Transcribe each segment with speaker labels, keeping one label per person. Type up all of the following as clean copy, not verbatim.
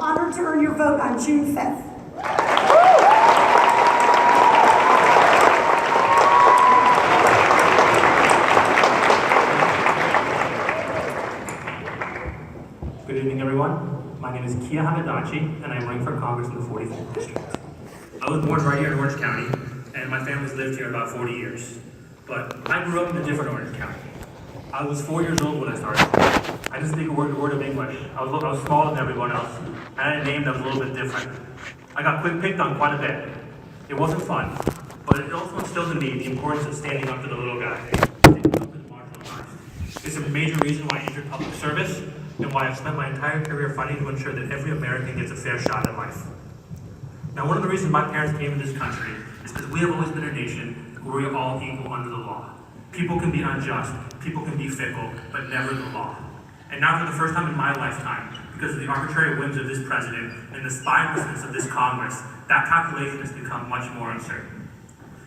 Speaker 1: honored to earn your vote on June 5th.
Speaker 2: Good evening, everyone. My name is CA-45, and I'm running for Congress in the 44th District. I was born right here in Orange County, and my family's lived here about 40 years. But I grew up in a different Orange County. I was 4 years old when I started. I didn't speak a word of English. I was smaller than everyone else, and I had a name that was a little bit different. I got picked on quite a bit. It wasn't fun, but it also instilled in me the importance of standing up to the little guy, standing up to the marginalized. It's a major reason why I entered public service, and why I've spent my entire career fighting to ensure that every American gets a fair shot at life. Now, one of the reasons my parents came to this country is because we have always been a nation where we are all equal under the law. People can be unjust, people can be fickle, but never the law. And now for the first time in my lifetime, because of the arbitrary whims of this president and the spinelessness of this Congress, that calculation has become much more uncertain.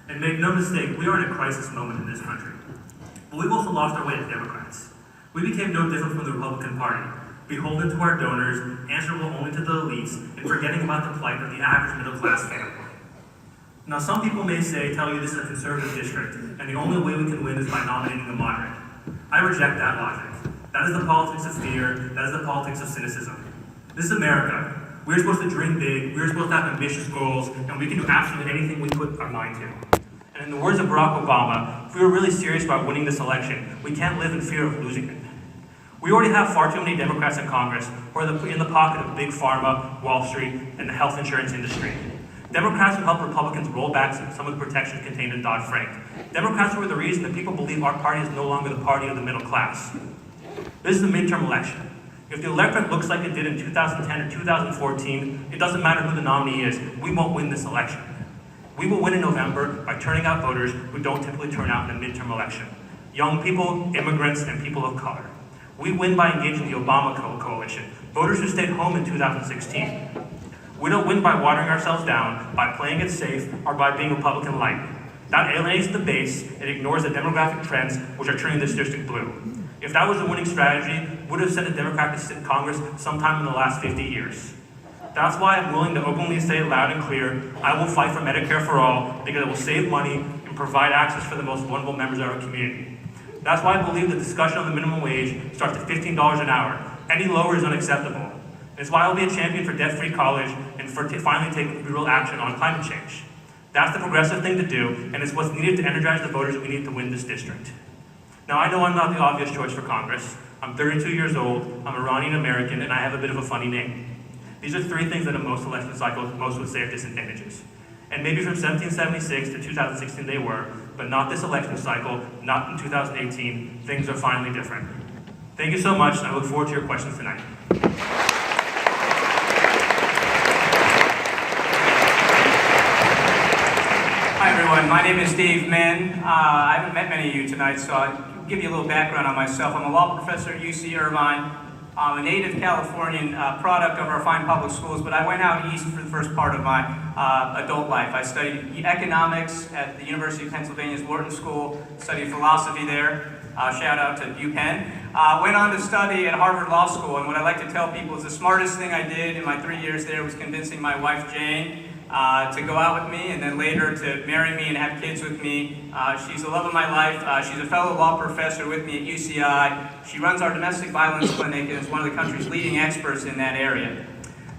Speaker 2: And make no mistake, we are in a crisis moment in this country. But we've also lost our way as Democrats. We became no different from the Republican Party, beholden to our donors, answerable only to the elites, and forgetting about the plight of the average middle-class family. Now, some people may tell you this is a conservative district, and the only way we can win is by nominating a moderate. I reject that logic. That is the politics of fear, that is the politics of cynicism. This is America. We're supposed to dream big, we're supposed to have ambitious goals, and we can do absolutely anything we put our mind to. And in the words of Barack Obama, if we were really serious about winning this election, we can't live in fear of losing it. We already have far too many Democrats in Congress who are in the pocket of Big Pharma, Wall Street, and the health insurance industry. Democrats who helped Republicans roll back some of the protections contained in Dodd-Frank. Democrats who are the reason that people believe our party is no longer the party of the middle class. This is a midterm election. If the electorate looks like it did in 2010 or 2014, it doesn't matter who the nominee is, we won't win this election. We will win in November by turning out voters who don't typically turn out in a midterm election. Young people, immigrants, and people of color. We win by engaging the Obama coalition, voters who stayed home in 2016. We don't win by watering ourselves down, by playing it safe, or by being Republican light. That alienates the base and ignores the demographic trends which are turning this district blue. If that was a winning strategy, we would have sent a Democrat to Congress sometime in the last 50 years. That's why I'm willing to openly say loud and clear, I will fight for Medicare for all because it will save money and provide access for the most vulnerable members of our community. That's why I believe the discussion on the minimum wage starts at $15 an hour. Any lower is unacceptable. It's why I'll be a champion for debt-free college and for finally taking real action on climate change. That's the progressive thing to do, and it's what's needed to energize the voters we need to win this district. Now, I know I'm not the obvious choice for Congress. I'm 32 years old, I'm Iranian American, and I have a bit of a funny name. These are three things that in most election cycles, most would say are disadvantages. And maybe from 1776 to 2016 they were, but not this election cycle, not in 2018. Things are finally different. Thank you so much, and I look forward to your questions tonight.
Speaker 3: Hi everyone, my name is Dave Mann. I haven't met many of you tonight, so I'll give you a little background on myself. I'm a law professor at UC Irvine. I'm a native Californian product of our fine public schools, but I went out east for the first part of my adult life. I studied economics at the University of Pennsylvania's Wharton School, studied philosophy there. Shout out to UPenn. Went on to study at Harvard Law School, and what I like to tell people is the smartest thing I did in my 3 years there was convincing my wife Jane to go out with me, and then later to marry me and have kids with me. She's the love of my life. She's a fellow law professor with me at UCI. She runs our domestic violence clinic and is one of the country's leading experts in that area.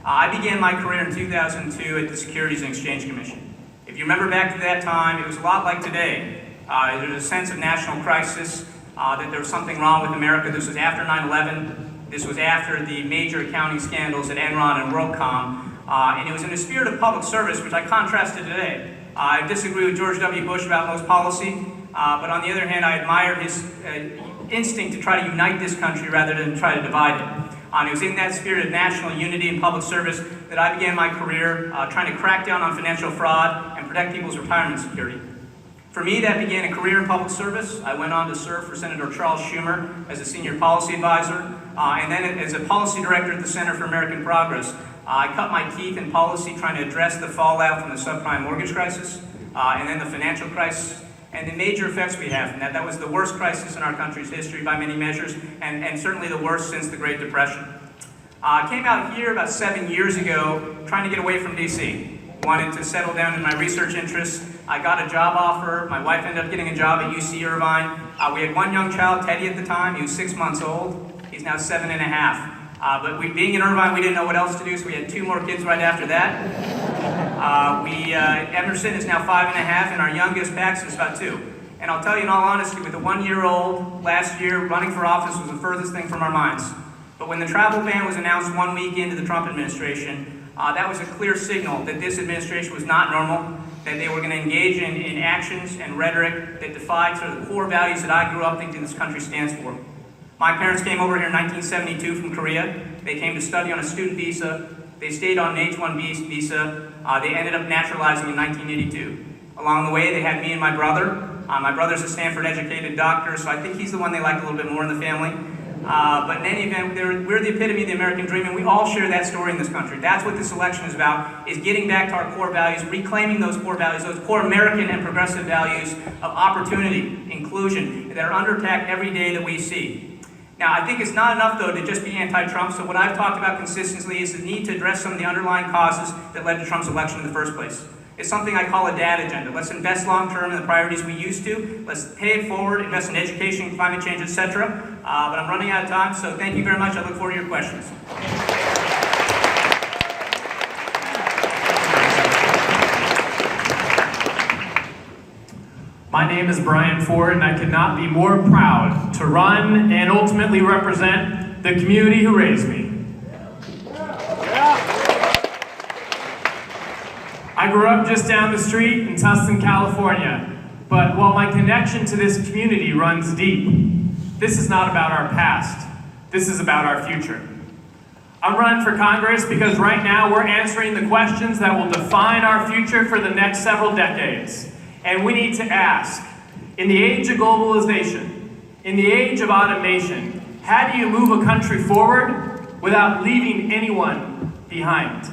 Speaker 3: I began my career in 2002 at the Securities and Exchange Commission. If you remember back to that time, it was a lot like today. There was a sense of national crisis, that there was something wrong with America. This was after 9/11. This was after the major accounting scandals at Enron and WorldCom. And it was in a spirit of public service, which I contrasted today. I disagree with George W. Bush about most policy, but on the other hand, I admire his instinct to try to unite this country rather than try to divide it. It was in that spirit of national unity and public service that I began my career trying to crack down on financial fraud and protect people's retirement security. For me, that began a career in public service. I went on to serve for Senator Charles Schumer as a senior policy advisor, and then as a policy director at the Center for American Progress. I cut my teeth in policy trying to address the fallout from the subprime mortgage crisis, and then the financial crisis, and the major effects we have from that. That was the worst crisis in our country's history by many measures, and certainly the worst since the Great Depression. I came out here about 7 years ago trying to get away from DC. Wanted to settle down in my research interests. I got a job offer. My wife ended up getting a job at UC Irvine. We had one young child, Teddy, at the time. He was 6 months old. He's now 7.5. But being in Irvine, we didn't know what else to do, so we had 2 more kids right after that. Emerson is now 5.5, and our youngest, Paxton, is about 2. And I'll tell you in all honesty, with a 1-year-old last year, running for office was the furthest thing from our minds. But when the travel ban was announced 1 week into the Trump administration, that was a clear signal that this administration was not normal, that they were going to engage in actions and rhetoric that defied sort of the core values that I grew up thinking this country stands for. My parents came over here in 1972 from Korea. They came to study on a student visa. They stayed on an H-1B visa. They ended up naturalizing in 1982. Along the way, they had me and my brother. My brother's a Stanford-educated doctor, so I think he's the one they liked a little bit more in the family. But in any event, we're the epitome of the American dream, and we all share that story in this country. That's what this election is about, is getting back to our core values, reclaiming those core values, those core American and progressive values of opportunity, inclusion, that are under attack every day that we see. Now, I think it's not enough, though, to just be anti-Trump, so what I've talked about consistently is the need to address some of the underlying causes that led to Trump's election in the first place. It's something I call a dad agenda. Let's invest long-term in the priorities we used to. Let's pay it forward, invest in education, climate change, etc. But I'm running out of time, so thank you very much. I look forward to your questions.
Speaker 4: My name is Brian Ford, and I could not be more proud to run and ultimately represent the community who raised me. I grew up just down the street in Tustin, California, but while my connection to this community runs deep, this is not about our past. This is about our future. I'm running for Congress because right now we're answering the questions that will define our future for the next several decades. And we need to ask, in the age of globalization, in the age of automation, how do you move a country forward without leaving anyone behind?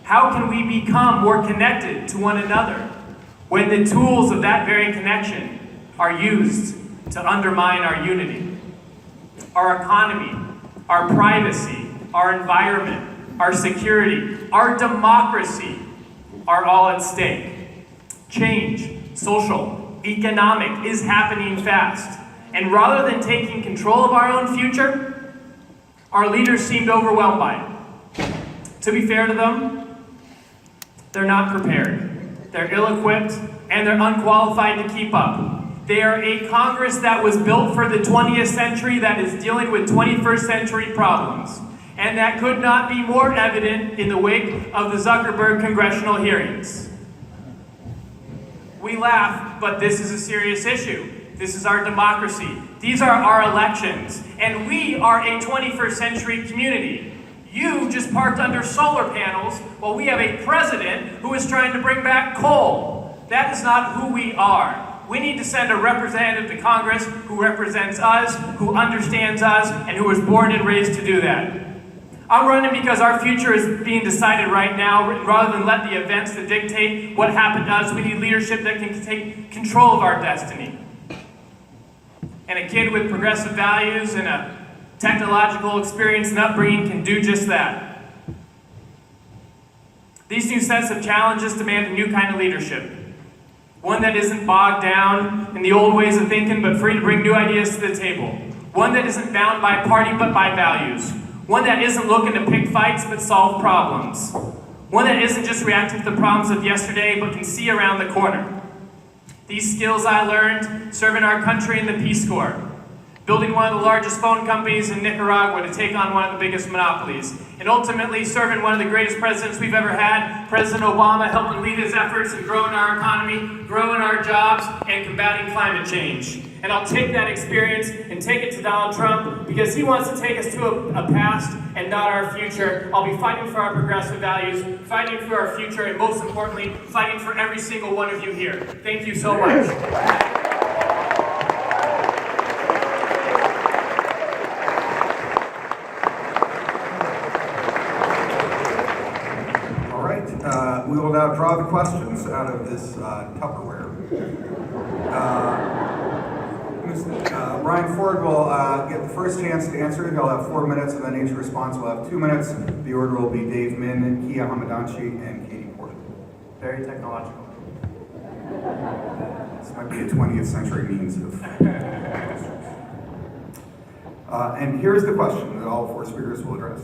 Speaker 4: How can we become more connected to one another when the tools of that very connection are used to undermine our unity? Our economy, our privacy, our environment, our security, our democracy are all at stake. Change, social, economic, is happening fast. And rather than taking control of our own future, our leaders seemed overwhelmed by it. To be fair to them, they're not prepared. They're ill-equipped, and they're unqualified to keep up. They are a Congress that was built for the 20th century that is dealing with 21st century problems. And that could not be more evident in the wake of the Zuckerberg congressional hearings. We laugh, but this is a serious issue. This is our democracy. These are our elections. And we are a 21st century community. You just parked under solar panels while we have a president who is trying to bring back coal. That is not who we are. We need to send a representative to Congress who represents us, who understands us, and who was born and raised to do that. I'm running because our future is being decided right now. Rather than let the events that dictate what happened to us, we need leadership that can take control of our destiny. And a kid with progressive values and a technological experience and upbringing can do just that. These new sets of challenges demand a new kind of leadership. One that isn't bogged down in the old ways of thinking, but free to bring new ideas to the table. One that isn't bound by party, but by values. One that isn't looking to pick fights, but solve problems. One that isn't just reacting to the problems of yesterday, but can see around the corner. These skills I learned serving our country in the Peace Corps, building one of the largest phone companies in Nicaragua to take on one of the biggest monopolies, and ultimately serving one of the greatest presidents we've ever had, President Obama, helping lead his efforts in growing our economy, growing our jobs, and combating climate change. And I'll take that experience and take it to Donald Trump because he wants to take us to a past and not our future. I'll be fighting for our progressive values, fighting for our future, and most importantly, fighting for every single one of you here. Thank you so much.
Speaker 5: We will now draw the questions out of this Tupperware. Ryan Ford will get the first chance to answer it. He'll have 4 minutes, and then each response will have 2 minutes. The order will be Dave Min, Kia Hamadanchi, and Katie Porter.
Speaker 3: Very technological.
Speaker 5: This might be a 20th century means of... and here's the question that all 4 speakers will address.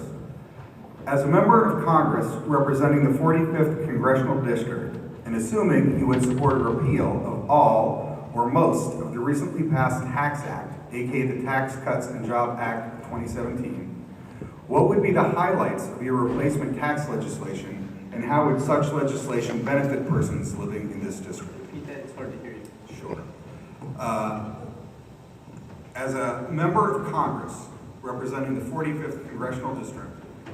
Speaker 5: As a member of Congress representing the 45th Congressional District, and assuming you would support a repeal of all or most of the recently passed Tax Act, aka the Tax Cuts and Jobs Act of 2017, what would be the highlights of your replacement tax legislation, and how would such legislation benefit persons living in this district?
Speaker 3: Repeat that, it's hard to hear you.
Speaker 5: Sure. As a member of Congress representing the 45th Congressional District,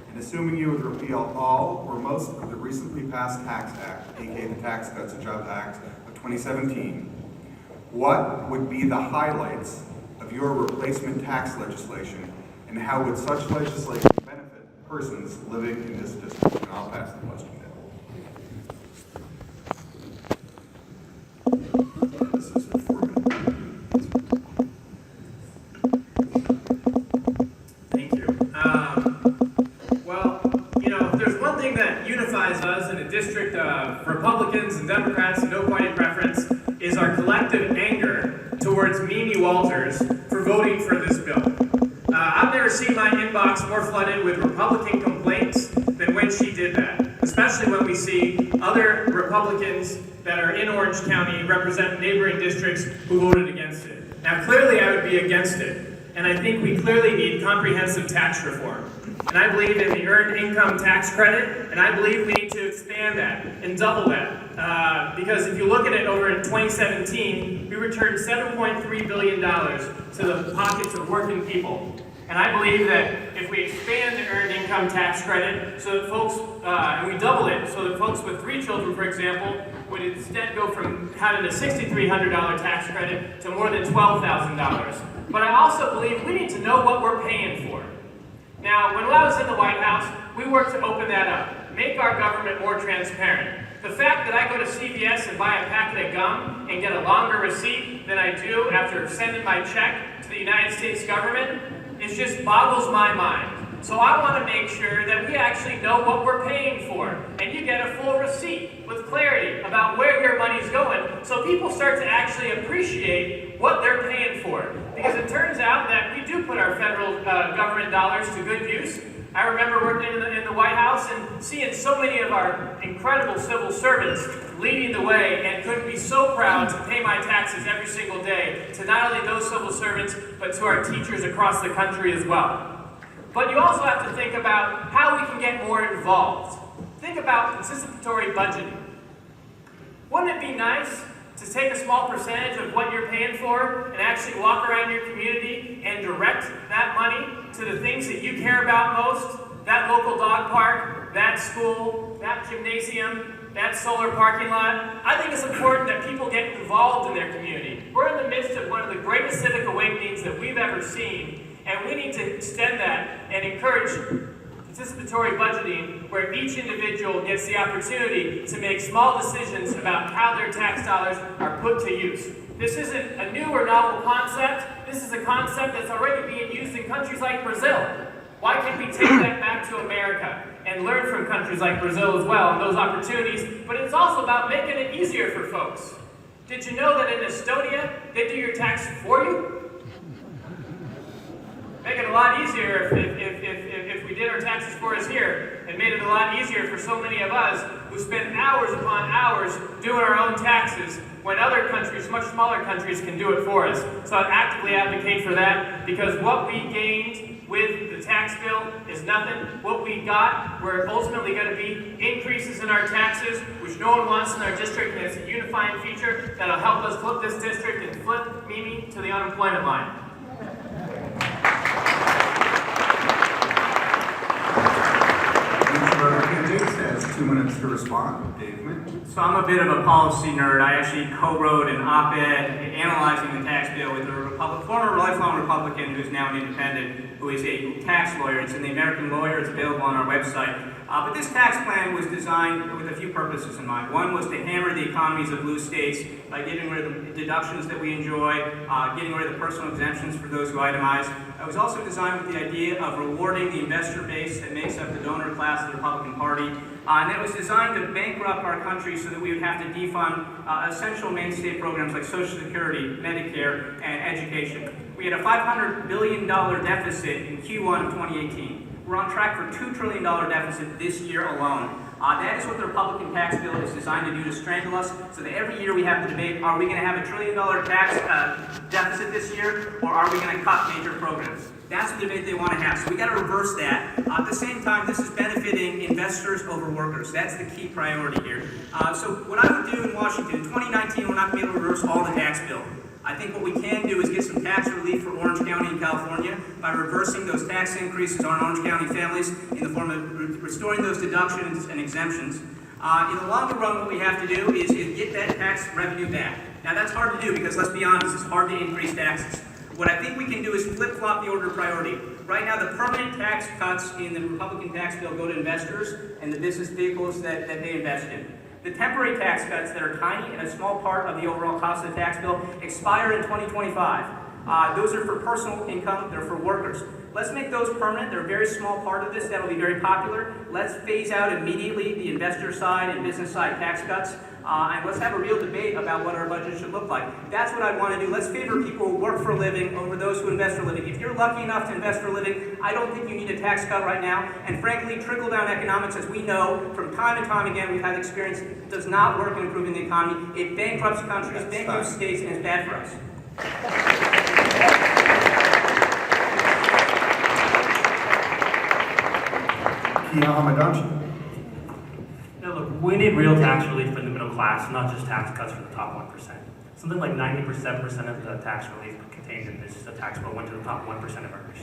Speaker 5: and assuming you would repeal all or most of the recently passed Tax Act, aka the Tax Cuts and Jobs Act of 2017, what would be the highlights of your replacement tax legislation, and how would such legislation benefit persons living in this district? And I'll pass the question down. This is a 4 minute.
Speaker 4: Thank you. Well, you know, if there's one thing that unifies us in a district of Republicans and Democrats, no party preference, is our collective anger towards Mimi Walters for voting for this bill. I've never seen my inbox more flooded with Republican complaints than when she did that, especially when we see other Republicans that are in Orange County represent neighboring districts who voted against it. Now, clearly I would be against it, and I think we clearly need comprehensive tax reform. And I believe in the earned income tax credit, and I believe we need to expand that and double that. Because if you look at it over in 2017, we returned $7.3 billion to the pockets of working people. And I believe that if we expand the earned income tax credit so that folks, and we double it, so that folks with 3 children, for example, would instead go from having a $6,300 tax credit to more than $12,000. But I also believe we need to know what we're paying for. Now, when I was in the White House, we worked to open that up, make our government more transparent. The fact that I go to CVS and buy a packet of gum and get a longer receipt than I do after sending my check to the United States government, it just boggles my mind. So I want to make sure that we actually know what we're paying for, and you get a full receipt with clarity about where your money's going, so people start to actually appreciate what they're paying for. Because it turns out that we do put our federal government dollars to good use. I remember working in the White House and seeing so many of our incredible civil servants leading the way, and couldn't be so proud to pay my taxes every single day to not only those civil servants, but to our teachers across the country as well. But you also have to think about how we can get more involved. Think about participatory budgeting. Wouldn't it be nice to take a small percentage of what you're paying for and actually walk around your community and direct that money to the things that you care about most? That local dog park, that school, that gymnasium, that solar parking lot. I think it's important that people get involved in their community. We're in the midst of one of the greatest civic awakenings that we've ever seen, and we need to extend that and encourage participatory budgeting, where each individual gets the opportunity to make small decisions about how their tax dollars are put to use. This isn't a new or novel concept. This is a concept that's already being used in countries like Brazil. Why can't we take that back to America and learn from countries like Brazil as well and those opportunities? But it's also about making it easier for folks. Did you know that in Estonia, they do your taxes for you? Make it a lot easier if we did our taxes for us here, and made it a lot easier for so many of us who spend hours upon hours doing our own taxes when other countries, much smaller countries, can do it for us. So I'd actively advocate for that, because what we gained with the tax bill is nothing. What we got, we're ultimately going to be increases in our taxes, which no one wants in our district, and it's a unifying feature that'll help us flip this district and flip Mimi to the unemployment line.
Speaker 5: Has 2 minutes to respond. Dave Min.
Speaker 3: So I'm a bit of a policy nerd. I actually co-wrote an op-ed analyzing the tax bill with a former lifelong Republican who's now an independent, who who is a tax lawyer. It's in the American Lawyer. It's available on our website. But this tax plan was designed with a few purposes in mind. One was to hammer the economies of blue states by getting rid of the deductions that we enjoy, getting rid of the personal exemptions for those who itemize. It was also designed with the idea of rewarding the investor base that makes up the donor class of the Republican Party. And it was designed to bankrupt our country so that we would have to defund essential mainstay programs like Social Security, Medicare, and education. We had a $500 billion deficit in Q1 of 2018. We're on track for $2 trillion deficit this year alone. That is what the Republican tax bill is designed to do, to strangle us, so that every year we have the debate, are we going to have $1 trillion tax deficit this year, or are we going to cut major programs? That's the debate they want to have. So we got to reverse that. At the same time, this is benefiting investors over workers. That's the key priority here. So what I would do in Washington, in 2019, we're not going to be able to reverse all the tax bill. I think what we can do is get some tax relief for Orange County and California by reversing those tax increases on Orange County families in the form of restoring those deductions and exemptions. In the longer run, what we have to do is get that tax revenue back. Now that's hard to do because, let's be honest, it's hard to increase taxes. What I think we can do is flip-flop the order of priority. Right now, the permanent tax cuts in the Republican tax bill go to investors and the business vehicles that they invest in. The temporary tax cuts that are tiny and a small part of the overall cost of the tax bill expire in 2025. Those are for personal income, they're for workers. Let's make those permanent. They're a very small part of this. That'll be very popular. Let's phase out immediately the investor side and business side tax cuts. And let's have a real debate about what our budget should look like. That's what I want to do. Let's favor people who work for a living over those who invest for a living. If you're lucky enough to invest for a living, I don't think you need a tax cut right now. And frankly, trickle-down economics, as we know from time and time again, we've had experience, does not work in improving the economy. It bankrupts countries, bankrupts states, and it's bad for us.
Speaker 2: Now look, we need real tax relief for the middle class, not just tax cuts for the top 1%. Something like 97% of the tax relief contained in this tax bill went to the top 1% of earners.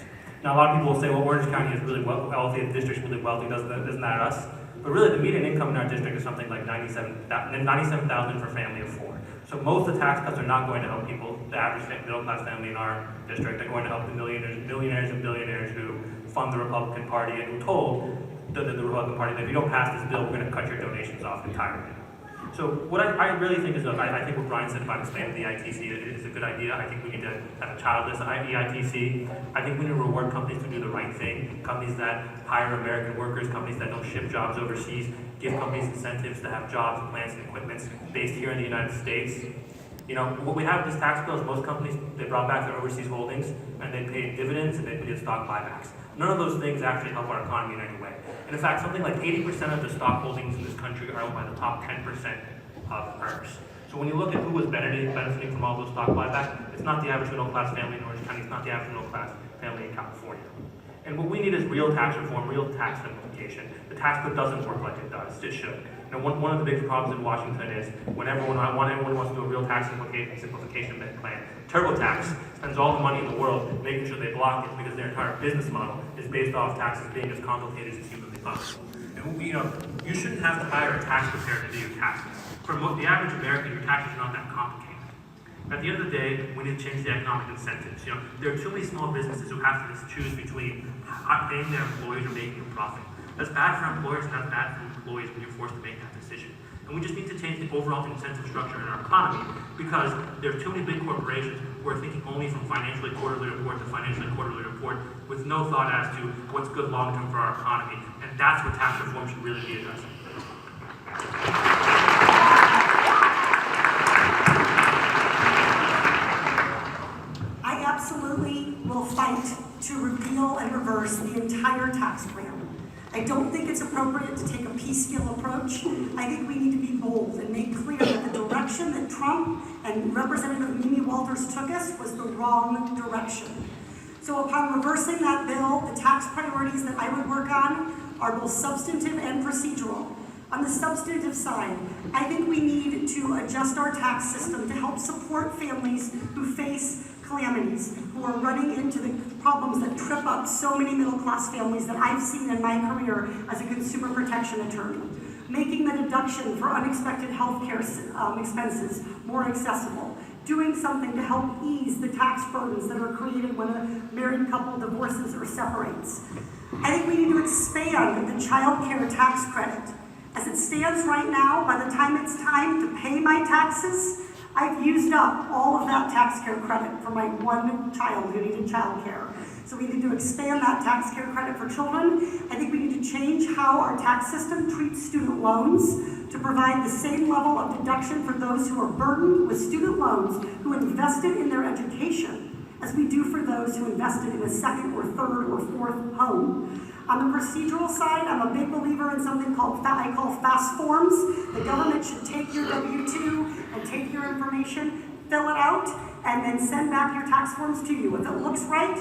Speaker 2: Now a lot of people will say, well, Orange County is really wealthy, the district's really wealthy, isn't that us? But really, the median income in our district is something like $97,000 for a family of 4. So most of the tax cuts are not going to help people, the average middle-class family in our district. They're going to help the millionaires and billionaires who fund the Republican Party and who told the Republican Party that if you don't pass this bill, we're going to cut your donations off entirely. So what I really think is, I think what Brian said about expanding the EITC is a good idea. I think we need to have a childless EITC. I think we need to reward companies to do the right thing. Companies that hire American workers, companies that don't ship jobs overseas, give companies incentives to have jobs, plants, and equipment based here in the United States. You know, what we have with this tax bill is most companies, they brought back their overseas holdings and they paid dividends and they did stock buybacks. None of those things actually help our economy in any way. And in fact, something like 80% of the stock holdings in this country are owned by the top 10% of earners. So when you look at who was benefiting from all those stock buybacks, it's not the average middle-class family in Orange County, it's not the average middle-class family in California. And what we need is real tax reform, real tax simplification. The tax code doesn't work like it does, it should. You know, one of the big problems in Washington is when everyone wants to do a real tax simplification plan, TurboTax spends all the money in the world making sure they block it because their entire business model is based off taxes being as complicated as humanly possible. And you shouldn't have to hire a tax preparer to do your taxes. For the average American, your taxes are not that complicated. At the end of the day, we need to change the economic incentives. You know, there are too many small businesses who have to just choose between paying their employees or making a profit. That's bad for employers and that's bad for employees when you're forced to make that decision. And we just need to change the overall incentive structure in our economy because there are too many big corporations who are thinking only from financially quarterly report to financially quarterly report with no thought as to what's good long-term for our economy. And that's what tax reform should really be addressing.
Speaker 1: I absolutely will fight to repeal and reverse the entire tax plan. I don't think it's appropriate to take a piecemeal approach. I think we need to be bold and make clear that the direction that Trump and Representative Mimi Walters took us was the wrong direction. So upon reversing that bill, the tax priorities that I would work on are both substantive and procedural. On the substantive side, I think we need to adjust our tax system to help support families who face calamities, who are running into the problems that trip up so many middle-class families that I've seen in my career as a consumer protection attorney. Making the deduction for unexpected health care expenses more accessible. doing something to help ease the tax burdens that are created when a married couple divorces or separates. I think we need to expand the child care tax credit. As it stands right now, by the time it's time to pay my taxes, I've used up all of that tax care credit for my one child who needed child care. So we need to expand that tax care credit for children. I think we need to change how our tax system treats student loans to provide the same level of deduction for those who are burdened with student loans who invested in their education as we do for those who invested in a second or third or fourth home. On the procedural side, I'm a big believer in something I call fast forms. The government should take your W-2 and take your information, fill it out, and then send back your tax forms to you. If it looks right,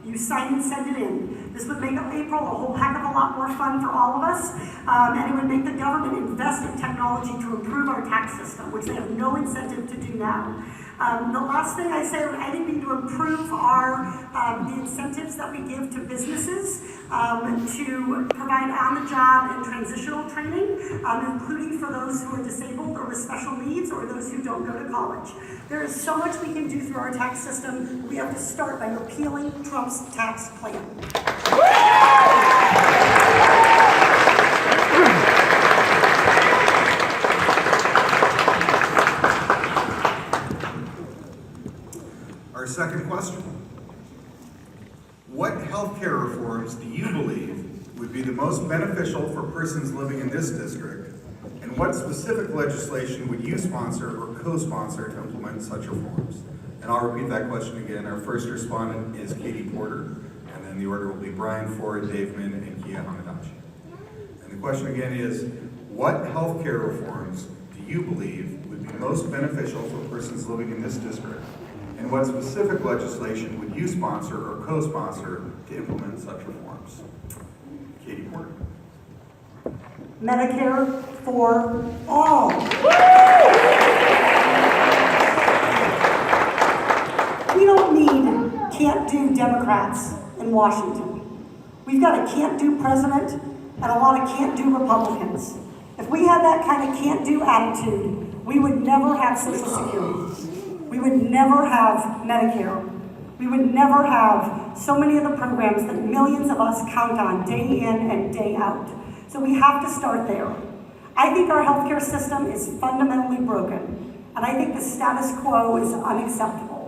Speaker 1: you sign and send it in. This would make April a whole heck of a lot more fun for all of us, and it would make the government invest in technology to improve our tax system, which they have no incentive to do now. The last thing I say, I think we need to improve the incentives that we give to businesses to provide on-the-job and transitional training, including for those who are disabled or with special needs or those who don't go to college. There is so much we can do through our tax system. We have to start by repealing Trump's tax plan.
Speaker 5: Our second question. What healthcare reforms do you believe would be the most beneficial for persons living in this district? And what specific legislation would you sponsor or co-sponsor to implement such reforms? And I'll repeat that question again. Our first respondent is Katie Porter, and then the order will be Brian Ford, Dave Min, and Kia Hamadachi. And the question again is, what healthcare reforms do you believe would be most beneficial for persons living in this district? And what specific legislation would you sponsor or co-sponsor to implement such reforms? Katie Porter.
Speaker 1: Medicare for all. We don't need can't-do Democrats in Washington. We've got a can't-do president and a lot of can't-do Republicans. If we had that kind of can't-do attitude, we would never have Social Security. We would never have Medicare. We would never have so many of the programs that millions of us count on day in and day out. So we have to start there. I think our healthcare system is fundamentally broken, and I think the status quo is unacceptable.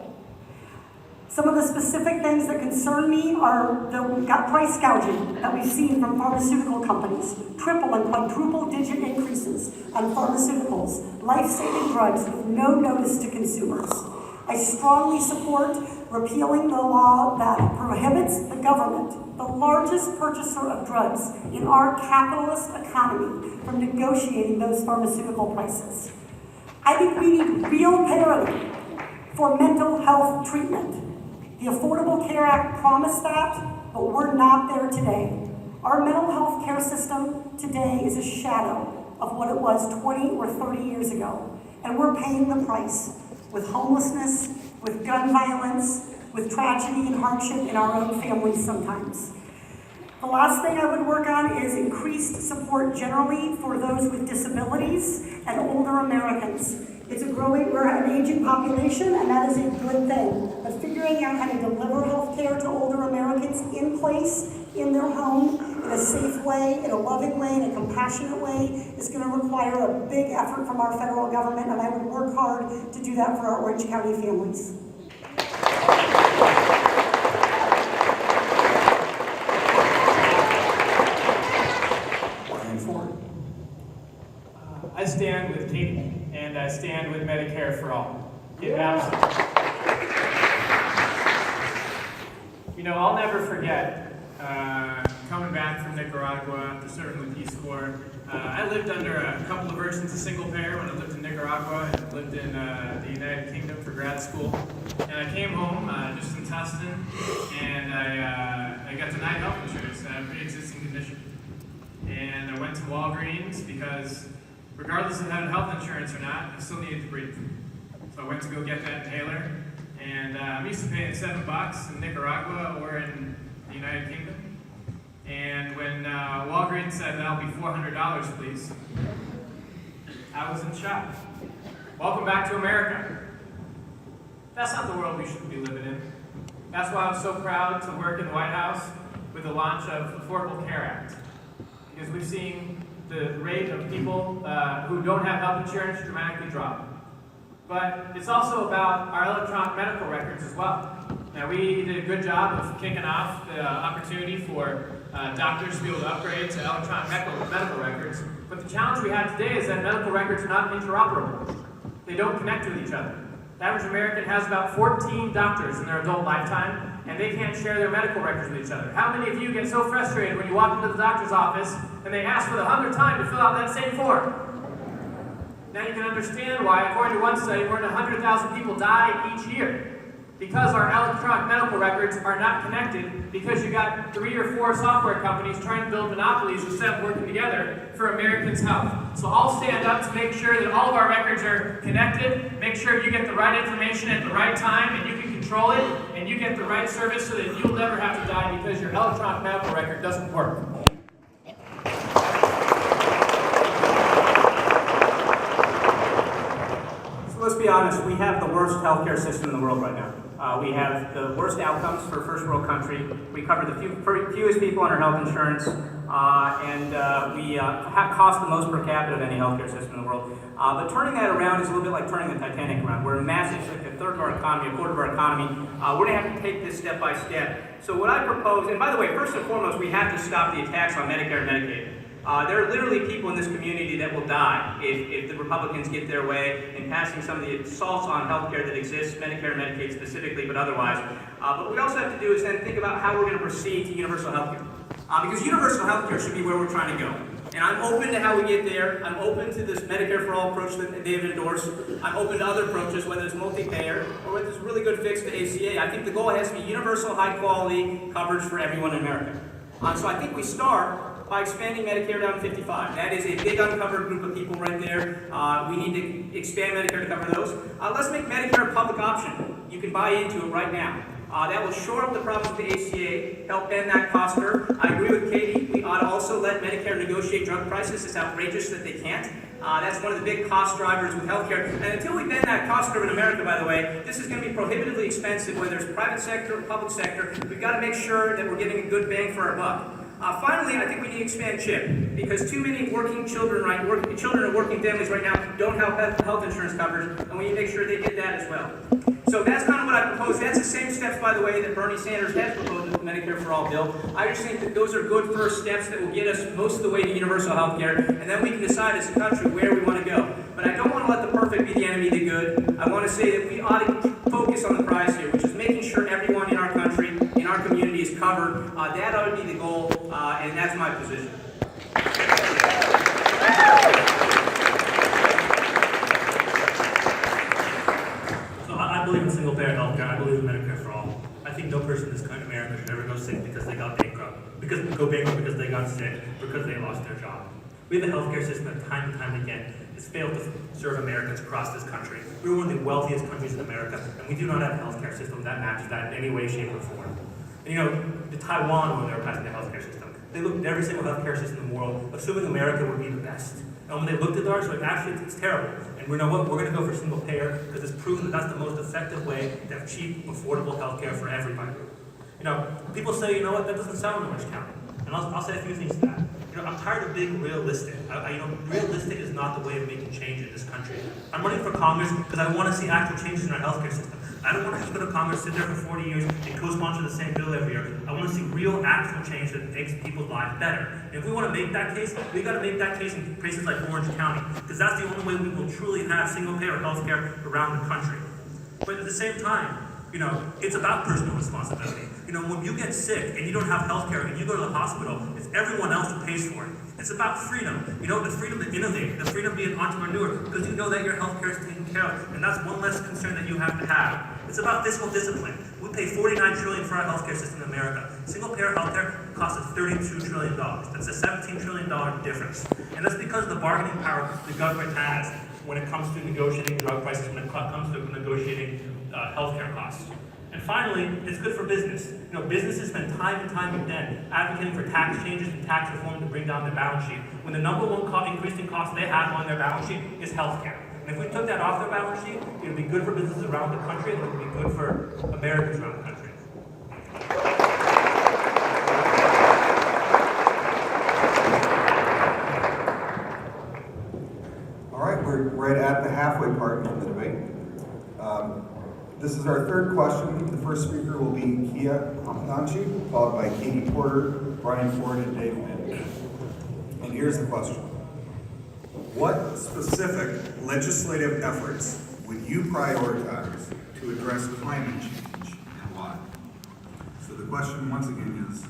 Speaker 1: Some of the specific things that concern me are the price gouging that we've seen from pharmaceutical companies, triple and quadruple digit increases on pharmaceuticals, life-saving drugs with no notice to consumers. I strongly support repealing the law that prohibits the government, the largest purchaser of drugs in our capitalist economy, from negotiating those pharmaceutical prices. I think we need real parity for mental health treatment. The Affordable Care Act promised that, but we're not there today. Our mental health care system today is a shadow of what it was 20 or 30 years ago, and we're paying the price with homelessness, with gun violence, with tragedy and hardship in our own families sometimes. The last thing I would work on is increased support generally for those with disabilities and older Americans. We're an aging population, and that is a good thing. But figuring out how to deliver health care to older Americans in place, in their home, in a safe way, in a loving way, in a compassionate way, is going to require a big effort from our federal government, and I would work hard to do that for our Orange County families.
Speaker 5: Brian Ford.
Speaker 4: I stand with Katie, and I stand with Medicare for all. It absolutely. You know, I'll never forget coming back from Nicaragua after serving the Peace Corps. I lived under a couple of versions of single payer when I lived in Nicaragua and lived in the United Kingdom for grad school. And I came home just in Tustin, and I got denied health insurance. I had a pre-existing condition. And I went to Walgreens because regardless of having health insurance or not, I still needed to breathe. So I went to go get that inhaler, and I'm used to paying $7 in Nicaragua or in the United Kingdom. And when Walgreens said that'll be $400, please, I was in shock. Welcome back to America. That's not the world we should be living in. That's why I'm so proud to work in the White House with the launch of Affordable Care Act. Because we've seen the rate of people who don't have health insurance dramatically drop. But it's also about our electronic medical records as well. Now, we did a good job of kicking off the opportunity for doctors to be able to upgrade to electronic medical records. But the challenge we have today is that medical records are not interoperable. They don't connect with each other. The average American has about 14 doctors in their adult lifetime, and they can't share their medical records with each other. How many of you get so frustrated when you walk into the doctor's office and they ask for the 100th time to fill out that same form? Now you can understand why, according to one study, more than 100,000 people die each year because our electronic medical records are not connected, because you got 3 or 4 software companies trying to build monopolies instead of working together for Americans' health. So I'll stand up to make sure that all of our records are connected, make sure you get the right information at the right time and you can control it, and you get the right service so that you'll never have to die because your electronic medical record doesn't work.
Speaker 3: So let's be honest, we have the worst healthcare system in the world right now. We have the worst outcomes for a first world country. We cover the fewest people on our health insurance, and we cost the most per capita of any healthcare system in the world. But turning that around is a little bit like turning the Titanic around. We're a massive, like a third of our economy, a quarter of our economy. We're going to have to take this step by step. So what I propose, and by the way, first and foremost, we have to stop the attacks on Medicare and Medicaid. There are literally people in this community that will die if the Republicans get their way in passing some of the assaults on healthcare that exists, Medicare and Medicaid specifically, but otherwise. But what we also have to do is then think about how we're going to proceed to universal healthcare. Because universal healthcare should be where we're trying to go. And I'm open to how we get there. I'm open to this Medicare for all approach that they've endorsed. I'm open to other approaches, whether it's multi-payer or whether it's a really good fix to ACA. I think the goal has to be universal, high-quality coverage for everyone in America. So I think we start by expanding Medicare down to 55. That is a big uncovered group of people right there. We need to expand Medicare to cover those. Let's make Medicare a public option. You can buy into it right now. That will shore up the problems with the ACA, help bend that cost curve. I agree with Katie. We ought to also let Medicare negotiate drug prices. It's outrageous that they can't. That's one of the big cost drivers with healthcare. And until we bend that cost curve in America, by the way, this is going to be prohibitively expensive, whether it's private sector or public sector. We've got to make sure that we're getting a good bang for our buck. Finally, I think we need to expand CHIP, because too many working children, children of working families right now don't have health insurance coverage, and we need to make sure they get that as well. So that's kind of what I propose. That's the same steps, by the way, that Bernie Sanders has proposed with the Medicare for All bill. I just think that those are good first steps that will get us most of the way to universal health care, and then we can decide as a country where we want to go. But I don't want to let the perfect be the enemy of the good. I want to say that we ought to focus on the prize here, which is making sure everyone in our country, in our community is covered. That ought to be the goal, and that's my position.
Speaker 2: I believe in single-payer healthcare. I believe in Medicare for all. I think no person in this country, America, should ever go sick because they got bankrupt, because they got sick, because they lost their job. We have a healthcare system that time and time again has failed to serve Americans across this country. We're one of the wealthiest countries in America, and we do not have a healthcare system that matches that in any way, shape, or form. And, the Taiwan, when they were passing the healthcare system, they looked at every single healthcare system in the world, assuming America would be the best. And when they looked at ours, like, actually, it's terrible. And you know what? We're going to go for single payer because it's proven that that's the most effective way to have cheap, affordable healthcare for everybody. People say, you know what? That doesn't sound in Orange County. And I'll say a few things to that. I'm tired of being realistic. Realistic is not the way of making change in this country. I'm running for Congress because I want to see actual changes in our healthcare system. I don't want to just go to Congress, sit there for 40 years, and co-sponsor the same bill every year. I want to see real, actual change that makes people's lives better. And if we want to make that case, we got to make that case in places like Orange County, because that's the only way we will truly have single-payer healthcare around the country. But at the same time, it's about personal responsibility. When you get sick and you don't have health care and you go to the hospital, it's everyone else who pays for it. It's about freedom. The freedom to innovate, the freedom to be an entrepreneur, because you know that your health care is taken care of, and that's one less concern that you have to have. It's about fiscal discipline. We pay $49 trillion for our healthcare system in America. Single-payer healthcare costs us $32 trillion. That's a $17 trillion difference. And that's because of the bargaining power the government has when it comes to negotiating drug prices, when it comes to negotiating healthcare costs. And finally, it's good for business. Businesses spend time and time again advocating for tax changes and tax reform to bring down their balance sheet, when the number one increasing cost they have on their balance sheet is healthcare. And if we took that off the balance sheet, it would be good for businesses around the country, and it would be good for Americans around the country.
Speaker 5: All right, we're right at the halfway part of the debate. This is our third question. The first speaker will be Kia Hamadanchi, followed by Katie Porter, Brian Ford, and Dave Min. And here's the question. What specific legislative efforts would you prioritize to address climate change and why? So the question once again is,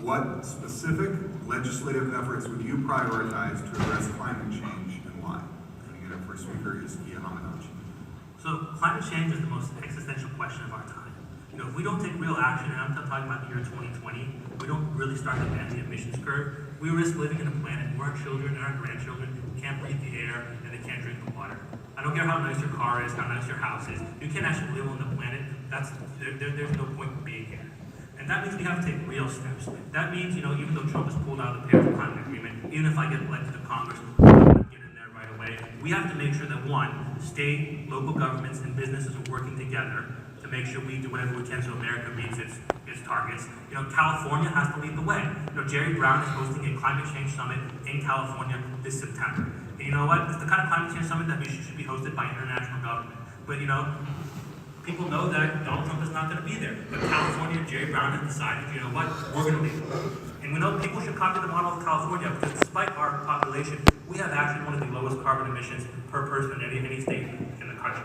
Speaker 5: what specific legislative efforts would you prioritize to address climate change and why? And again, our first speaker is Kia Hamadanchi.
Speaker 2: So climate change is the most existential question of our time. You know, if we don't take real action, and I'm talking about the year 2020, we don't really start to bend the emissions curve, we risk living in a planet where our children and our grandchildren can't breathe the air and they can't drink the water. I don't care how nice your car is, how nice your house is, you can't actually live on the planet. There's no point in being here. And that means we have to take real steps. That means, you know, even though Trump has pulled out of the Paris Climate Agreement, even if I get elected to Congress, I'm not going to get in there right away. We have to make sure that one, state, local governments, and businesses are working together to make sure we do whatever we can so America meets its targets. You know, California has to lead the way. You know, Jerry Brown is hosting a climate change summit in California this September. And you know what? It's the kind of climate change summit that should be hosted by international government. But you know, people know that Donald Trump is not going to be there. But California, Jerry Brown has decided, you know what? We're going to lead. And we know people should copy the model of California because despite our population, we have actually one of the lowest carbon emissions per person in any state in the country.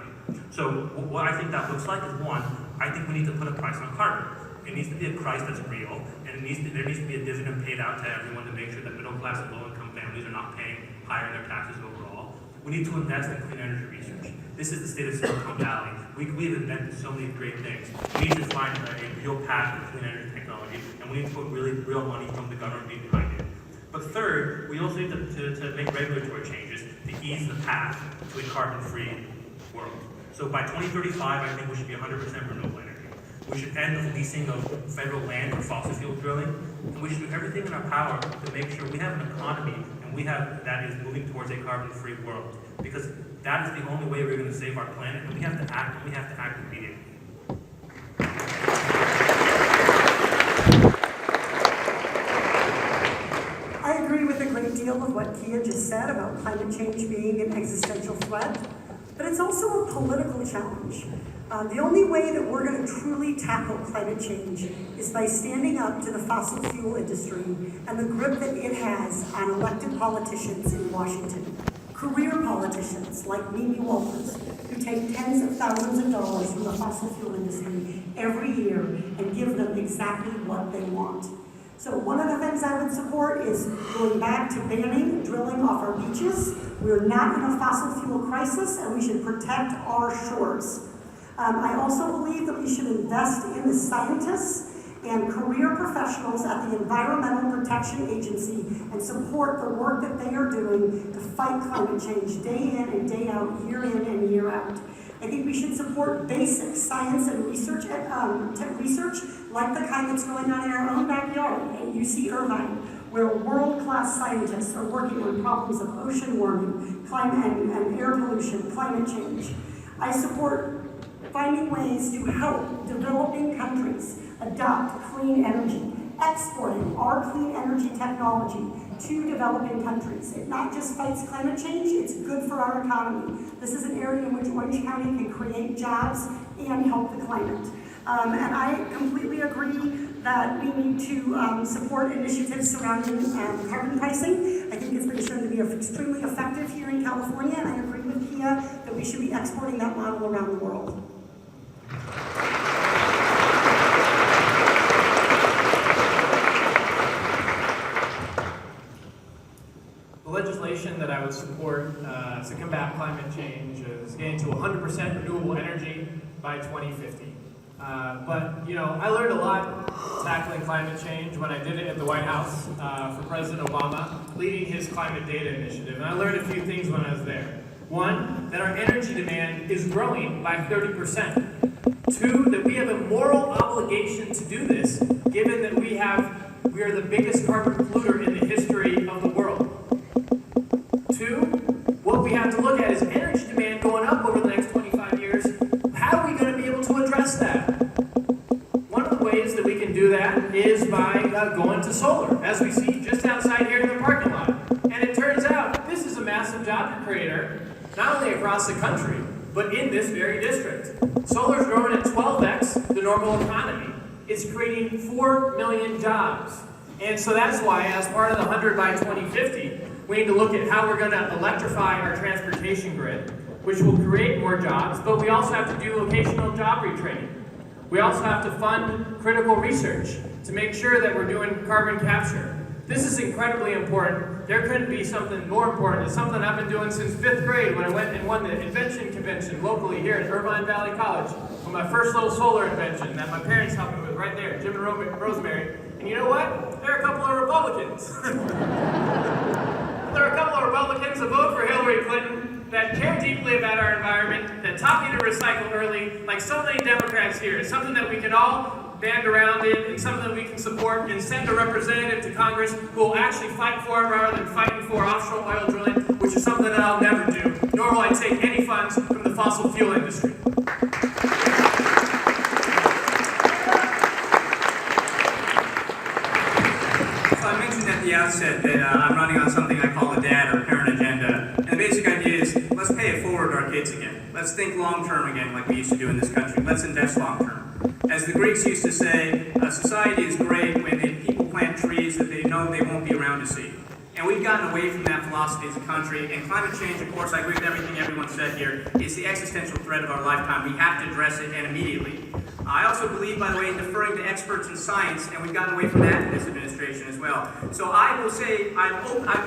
Speaker 2: So what I think that looks like is one, I think we need to put a price on carbon. It needs to be a price that's real, and there needs to be a dividend paid out to everyone to make sure that middle class and low income families are not paying higher in their taxes overall. We need to invest in clean energy research. This is the state of Silicon Valley. We have invented so many great things. We need to find a real path to clean energy technology, and we need to put real money from the government behind it. But third, we also need to make regulatory changes to ease the path to a carbon-free world. So by 2035, I think we should be 100% renewable energy. We should end the leasing of federal land for fossil fuel drilling, and we should do everything in our power to make sure we have an economy that is moving towards a carbon-free world. Because that is the only way we're going to save our planet, and we have to act, and we have to act immediately.
Speaker 1: I agree with a great deal of what Kia just said about climate change being an existential threat, but it's also a political challenge. The only way that we're going to truly tackle climate change is by standing up to the fossil fuel industry and the grip that it has on elected politicians in Washington. Career politicians like Mimi Walters, who take tens of thousands of dollars from the fossil fuel industry every year and give them exactly what they want. So one of the things I would support is going back to banning drilling off our beaches. We're not in a fossil fuel crisis, and we should protect our shores. I also believe that we should invest in the scientists and career professionals at the Environmental Protection Agency and support the work that they are doing to fight climate change day in and day out, year in and year out. I think we should support basic science and research, research like the kind that's going on in our own backyard at UC Irvine, where world-class scientists are working on problems of ocean warming, climate and air pollution, climate change. I support finding ways to help developing countries adopt clean energy, exporting our clean energy technology to developing countries. It not just fights climate change, it's good for our economy. This is an area in which Orange County can create jobs and help the climate. And I completely agree that we need to support initiatives surrounding carbon pricing. I think it's been shown to be extremely effective here in California, and I agree with Kia that we should be exporting that model around the world.
Speaker 4: The legislation that I would support to combat climate change is getting to 100% renewable energy by 2050. But, you know, I learned a lot tackling climate change when I did it at the White House for President Obama, leading his climate data initiative. And I learned a few things when I was there. One, that our energy demand is growing by 30%. Two, that we have a moral obligation to do this, given that we are the biggest carbon polluter in the history of the world. Two, what we have to look at is energy about going to solar, as we see just outside here in the parking lot. And it turns out this is a massive job creator, not only across the country, but in this very district. Solar's growing at 12x the normal economy. It's creating 4 million jobs. And so that's why, as part of the 100 by 2050, we need to look at how we're going to electrify our transportation grid, which will create more jobs, but we also have to do vocational job retraining. We also have to fund critical research to make sure that we're doing carbon capture. This is incredibly important. There couldn't be something more important. It's something I've been doing since 5th grade when I went and won the invention convention locally here at Irvine Valley College with my first little solar invention that my parents helped me with right there, Jim and Rosemary. And you know what? There are a couple of Republicans. There are a couple of Republicans that vote for Hillary Clinton that care deeply about our environment, that taught me to recycle early, like so many Democrats here. It's something that we can all band around it, and something that we can support, and send a representative to Congress who will actually fight for it rather than fighting for offshore oil drilling, which is something that I'll never do, nor will I take any funds from the fossil fuel industry.
Speaker 3: So I mentioned at the outset that I'm running on something I call the dad or parent agenda. And the basic idea is, let's pay it forward to our kids again. Let's think long-term again like we used to do in this country. Let's invest long-term. As the Greeks used to say, society is great when people plant trees that they know they won't be around to see. And we've gotten away from that philosophy as a country, and climate change, of course, I agree with everything everyone said here, is the existential threat of our lifetime. We have to address it, and immediately. I also believe, by the way, in deferring to experts in science, and we've gotten away from that in this administration as well. So I will say I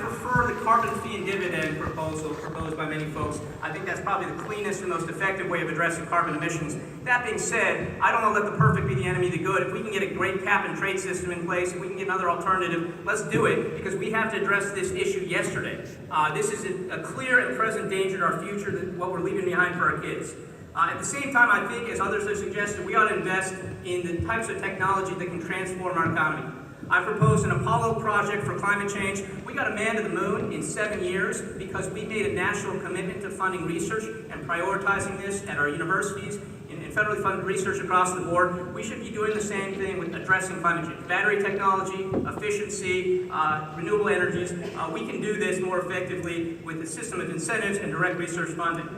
Speaker 3: prefer the carbon fee and dividend proposal proposed by many folks. I think that's probably the cleanest and most effective way of addressing carbon emissions. That being said, I don't want to let the perfect be the enemy of the good. If we can get a great cap and trade system in place, if we can get another alternative, let's do it, because we have to address this issue yesterday. This is a clear and present danger to our future, what we're leaving behind for our kids. At the same time, I think, as others have suggested, we ought to invest in the types of technology that can transform our economy. I proposed an Apollo project for climate change. We got a man to the moon in 7 years because we made a national commitment to funding research and prioritizing this at our universities and federally funded research across the board. We should be doing the same thing with addressing climate change. Battery technology, efficiency, renewable energies. We can do this more effectively with a system of incentives and direct research funding.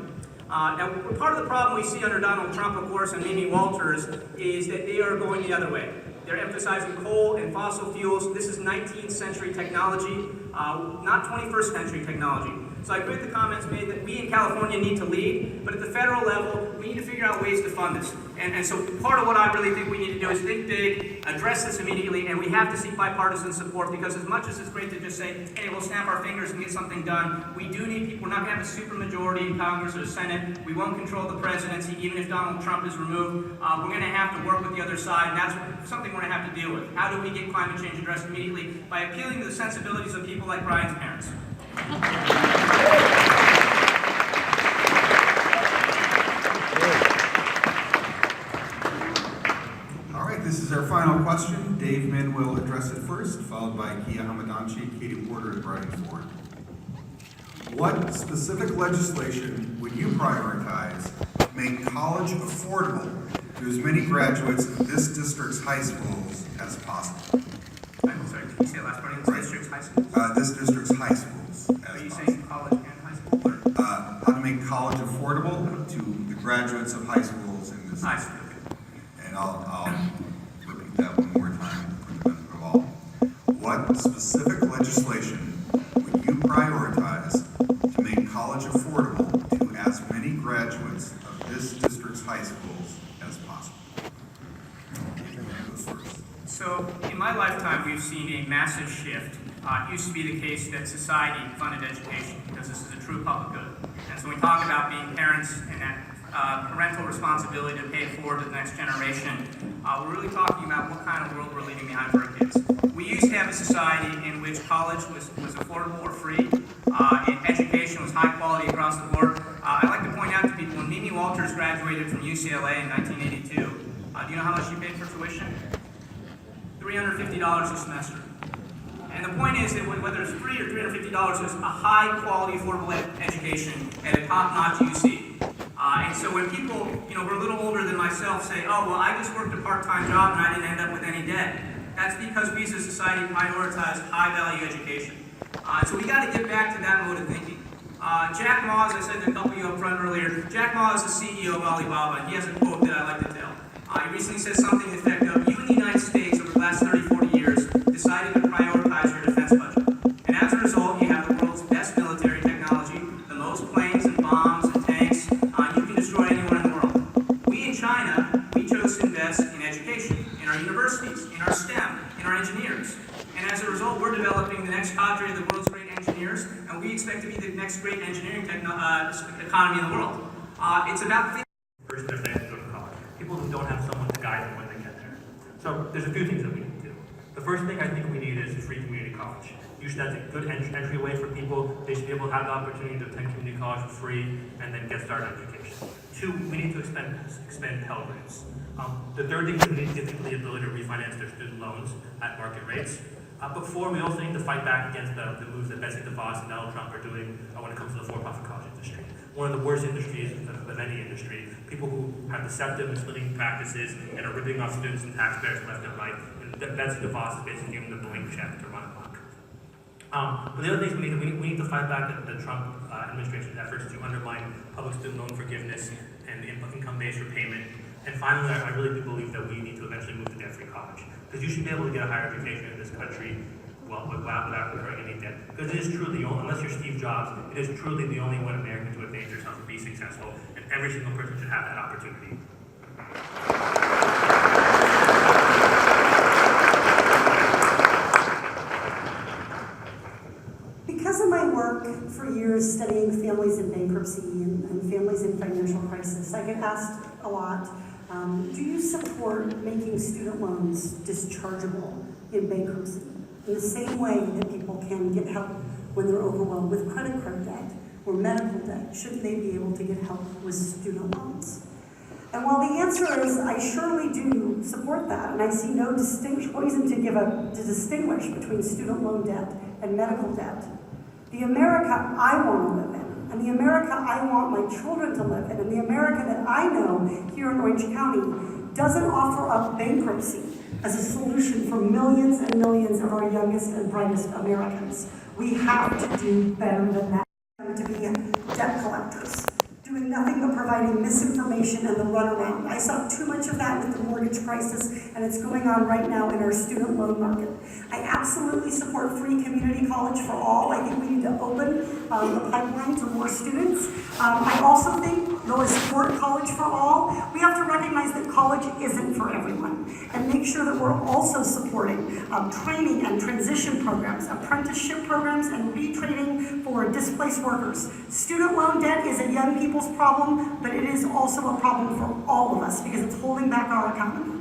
Speaker 3: Now, part of the problem we see under Donald Trump, of course, and Mimi Walters, is that they are going the other way. They're emphasizing coal and fossil fuels. This is 19th century technology, not 21st century technology. So I agree with the comments made that we in California need to lead, but at the federal level, we need to figure out ways to fund this. And so part of what I really think we need to do is think big, address this immediately, and we have to seek bipartisan support, because as much as it's great to just say, hey, we'll snap our fingers and get something done, we do need people. We're not going to have a supermajority in Congress or the Senate. We won't control the presidency, even if Donald Trump is removed. We're going to have to work with the other side, and that's something we're going to have to deal with. How do we get climate change addressed immediately? By appealing to the sensibilities of people like Brian's parents.
Speaker 6: All right, this is our final question. Dave Min will address it first, followed by Kia Hamadanchi, Katie Porter, and Brian Ford. What specific legislation would you prioritize to make college affordable to as many graduates of this district's high schools as possible?
Speaker 3: I'm sorry, can you say the last part of this district's high schools?
Speaker 6: This distric's high schools.
Speaker 3: Are you saying college and high school? Or?
Speaker 6: How to make college affordable to the graduates of high schools in this
Speaker 3: I
Speaker 6: district.
Speaker 3: see, okay.
Speaker 6: And I'll repeat that one more time for the benefit of all. What specific legislation would you prioritize to make college affordable to as many graduates of this district's high schools as possible?
Speaker 3: So, in my lifetime, we've seen a massive shift. It used to be the case that society funded education because this is a true public good. And so when we talk about being parents and that parental responsibility to pay it forward to the next generation, we're really talking about what kind of world we're leaving behind for our kids. We used to have a society in which college was affordable or free, and education was high quality across the board. I like to point out to people, when Mimi Walters graduated from UCLA in 1982, do you know how much she paid for tuition? $350 a semester. And the point is that whether it's free or $350, it's a high-quality, affordable education at a top-notch UC. And so when people, who are a little older than myself say, oh, well, I just worked a part-time job and I didn't end up with any debt. That's because we as a society prioritize high-value education. So we got to get back to that mode of thinking. Jack Ma, as I said to a couple of you up front earlier, Jack Ma is the CEO of Alibaba. He has a quote that I like to tell. He recently said something to the effect of, you in the United States over the last 30, 40 years decided to prioritize your defense budget. And as a result, you have the world's best military technology, the most planes and bombs and tanks. You can destroy anyone in the world. We in China, we chose to invest in education, in our universities, in our STEM, in our engineers. And as a result, we're developing the next cadre of the world's great engineers, and we expect to be the next great engineering economy in the world. It's about
Speaker 2: First, their plans to go to college. People who don't have someone to guide them when they get there. So there's a few things that we need to do. The first thing I think we need is free community college. Usually that's a good entryway for people. They should be able to have the opportunity to attend community college for free and then get started education. Two, we need to expand Pell Grants. The third thing is we need to give people the ability to refinance their student loans at market rates. But four, we also need to fight back against the moves that Betsy DeVos and Donald Trump are doing when it comes to the for-profit college industry. One of the worst industries of any industry. People who have deceptive, misleading practices and are ripping off students and taxpayers left and right. And Betsy DeVos is basically giving them the blank check to run amok. But the other things we need to fight back the Trump administration's efforts to undermine public student loan forgiveness and income-based repayment. And finally, I really do believe that we need to eventually move to debt-free college. Because you should be able to get a higher education in this country without incurring any debt. Because it is truly, unless you're Steve Jobs, it is truly the only one American to advance yourself and be successful. And every single person should have that opportunity.
Speaker 1: Because of my work for years studying families in bankruptcy and families in financial crisis, I get asked a lot, do you support making student loans dischargeable in bankruptcy? In the same way that people can get help when they're overwhelmed with credit card debt or medical debt, shouldn't they be able to get help with student loans? And while the answer is I surely do support that, and I see no reason to distinguish between student loan debt and medical debt, the America I want to live in, and the America I want my children to live in, and the America that I know here in Orange County doesn't offer up bankruptcy as a solution for millions and millions of our youngest and brightest Americans. We have to do better than that, to be debt collectors, doing nothing but providing misinformation and the runaround. I saw too much of that with the mortgage crisis, and it's going on right now in our student loan market. I absolutely support free community college for all. I think we need to open the pipeline to more students. I also think, though I support college for all, we have to recognize that college isn't for everyone, and make sure that we're also supporting training and transition programs, apprenticeship programs, and retraining for displaced workers. Student loan debt is a young people's problem, but it is also a problem for all of us because it's holding back our economy.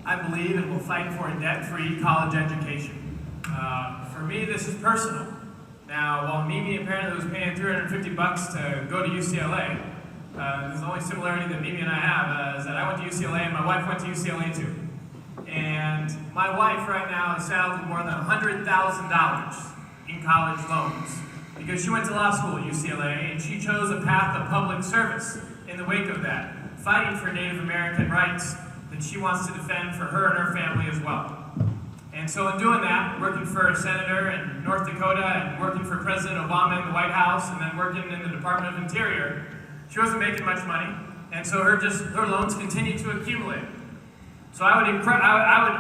Speaker 4: I believe and will fight for a debt-free college education. For me, this is personal. Now, while Mimi apparently was paying $350 to go to UCLA, there's the only similarity that Mimi and I have is that I went to UCLA and my wife went to UCLA too. And my wife right now is saddled with more than $100,000 in college loans because she went to law school at UCLA and she chose a path of public service in the wake of that, fighting for Native American rights that she wants to defend for her and her family as well. And so in doing that, working for a senator in North Dakota and working for President Obama in the White House and then working in the Department of Interior, she wasn't making much money, and so her loans continued to accumulate. So I would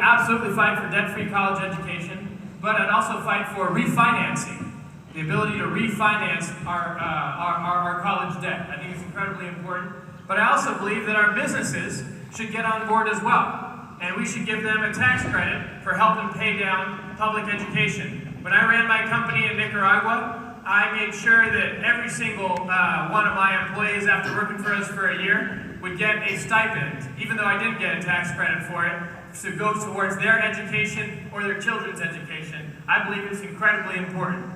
Speaker 4: absolutely fight for debt-free college education, but I'd also fight for refinancing, the ability to refinance our college debt. I think it's incredibly important. But I also believe that our businesses should get on board as well. And we should give them a tax credit for helping pay down public education. When I ran my company in Nicaragua, I made sure that every single one of my employees, after working for us for a year, would get a stipend, even though I didn't get a tax credit for it, to go towards their education or their children's education. I believe it's incredibly important.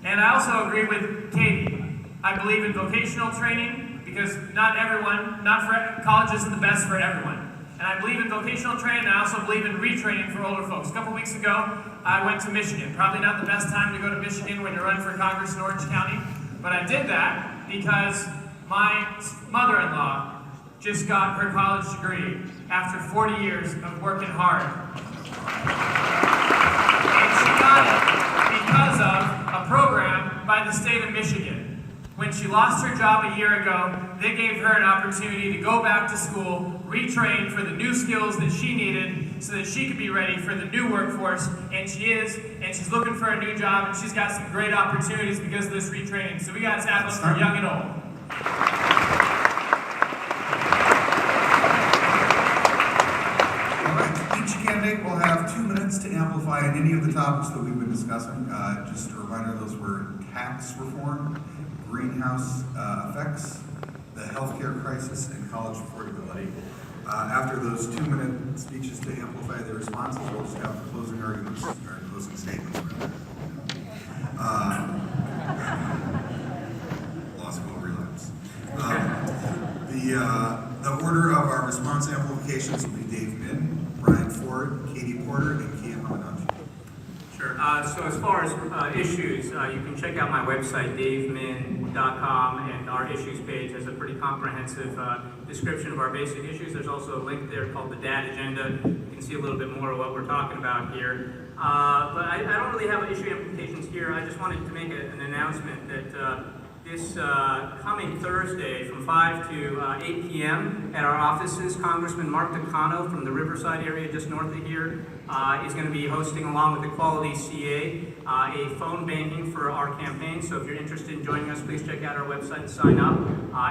Speaker 4: And I also agree with Katie. I believe in vocational training because college isn't the best for everyone. And I believe in vocational training, and I also believe in retraining for older folks. A couple weeks ago, I went to Michigan. Probably not the best time to go to Michigan when you're running for Congress in Orange County, But I did that because my mother-in-law just got her college degree after 40 years of working hard. And she got it because of a program by the state of Michigan. When she lost her job a year ago, they gave her an opportunity to go back to school, retrain for the new skills that she needed so that she could be ready for the new workforce, and she is, and she's looking for a new job, and she's got some great opportunities because of this retraining. So we got tablets for young and old.
Speaker 6: All right, each candidate will have 2 minutes to amplify on any of the topics that we've been discussing. Just a reminder, those were tax reform, greenhouse effects, the healthcare crisis, and college affordability. After those 2-minute speeches to amplify their responses, we'll just have the closing arguments, or closing statements, rather. Law school relapse. The order of our response amplifications will be Dave Min, Brian Ford, Katie Porter, and Kia Hamadani.
Speaker 3: Sure. So as far as issues, you can check out my website, davemin.com, and our issues page has a pretty comprehensive description of our basic issues. There's also a link there called the DAD Agenda. You can see a little bit more of what we're talking about here. But I don't really have issue implications here. I just wanted to make an announcement that this coming Thursday from 5 to 8 p.m. at our offices, Congressman Mark Takano from the Riverside area just north of here is going to be hosting, along with Equality CA, a phone banking for our campaign. So if you're interested in joining us, please check out our website and sign up.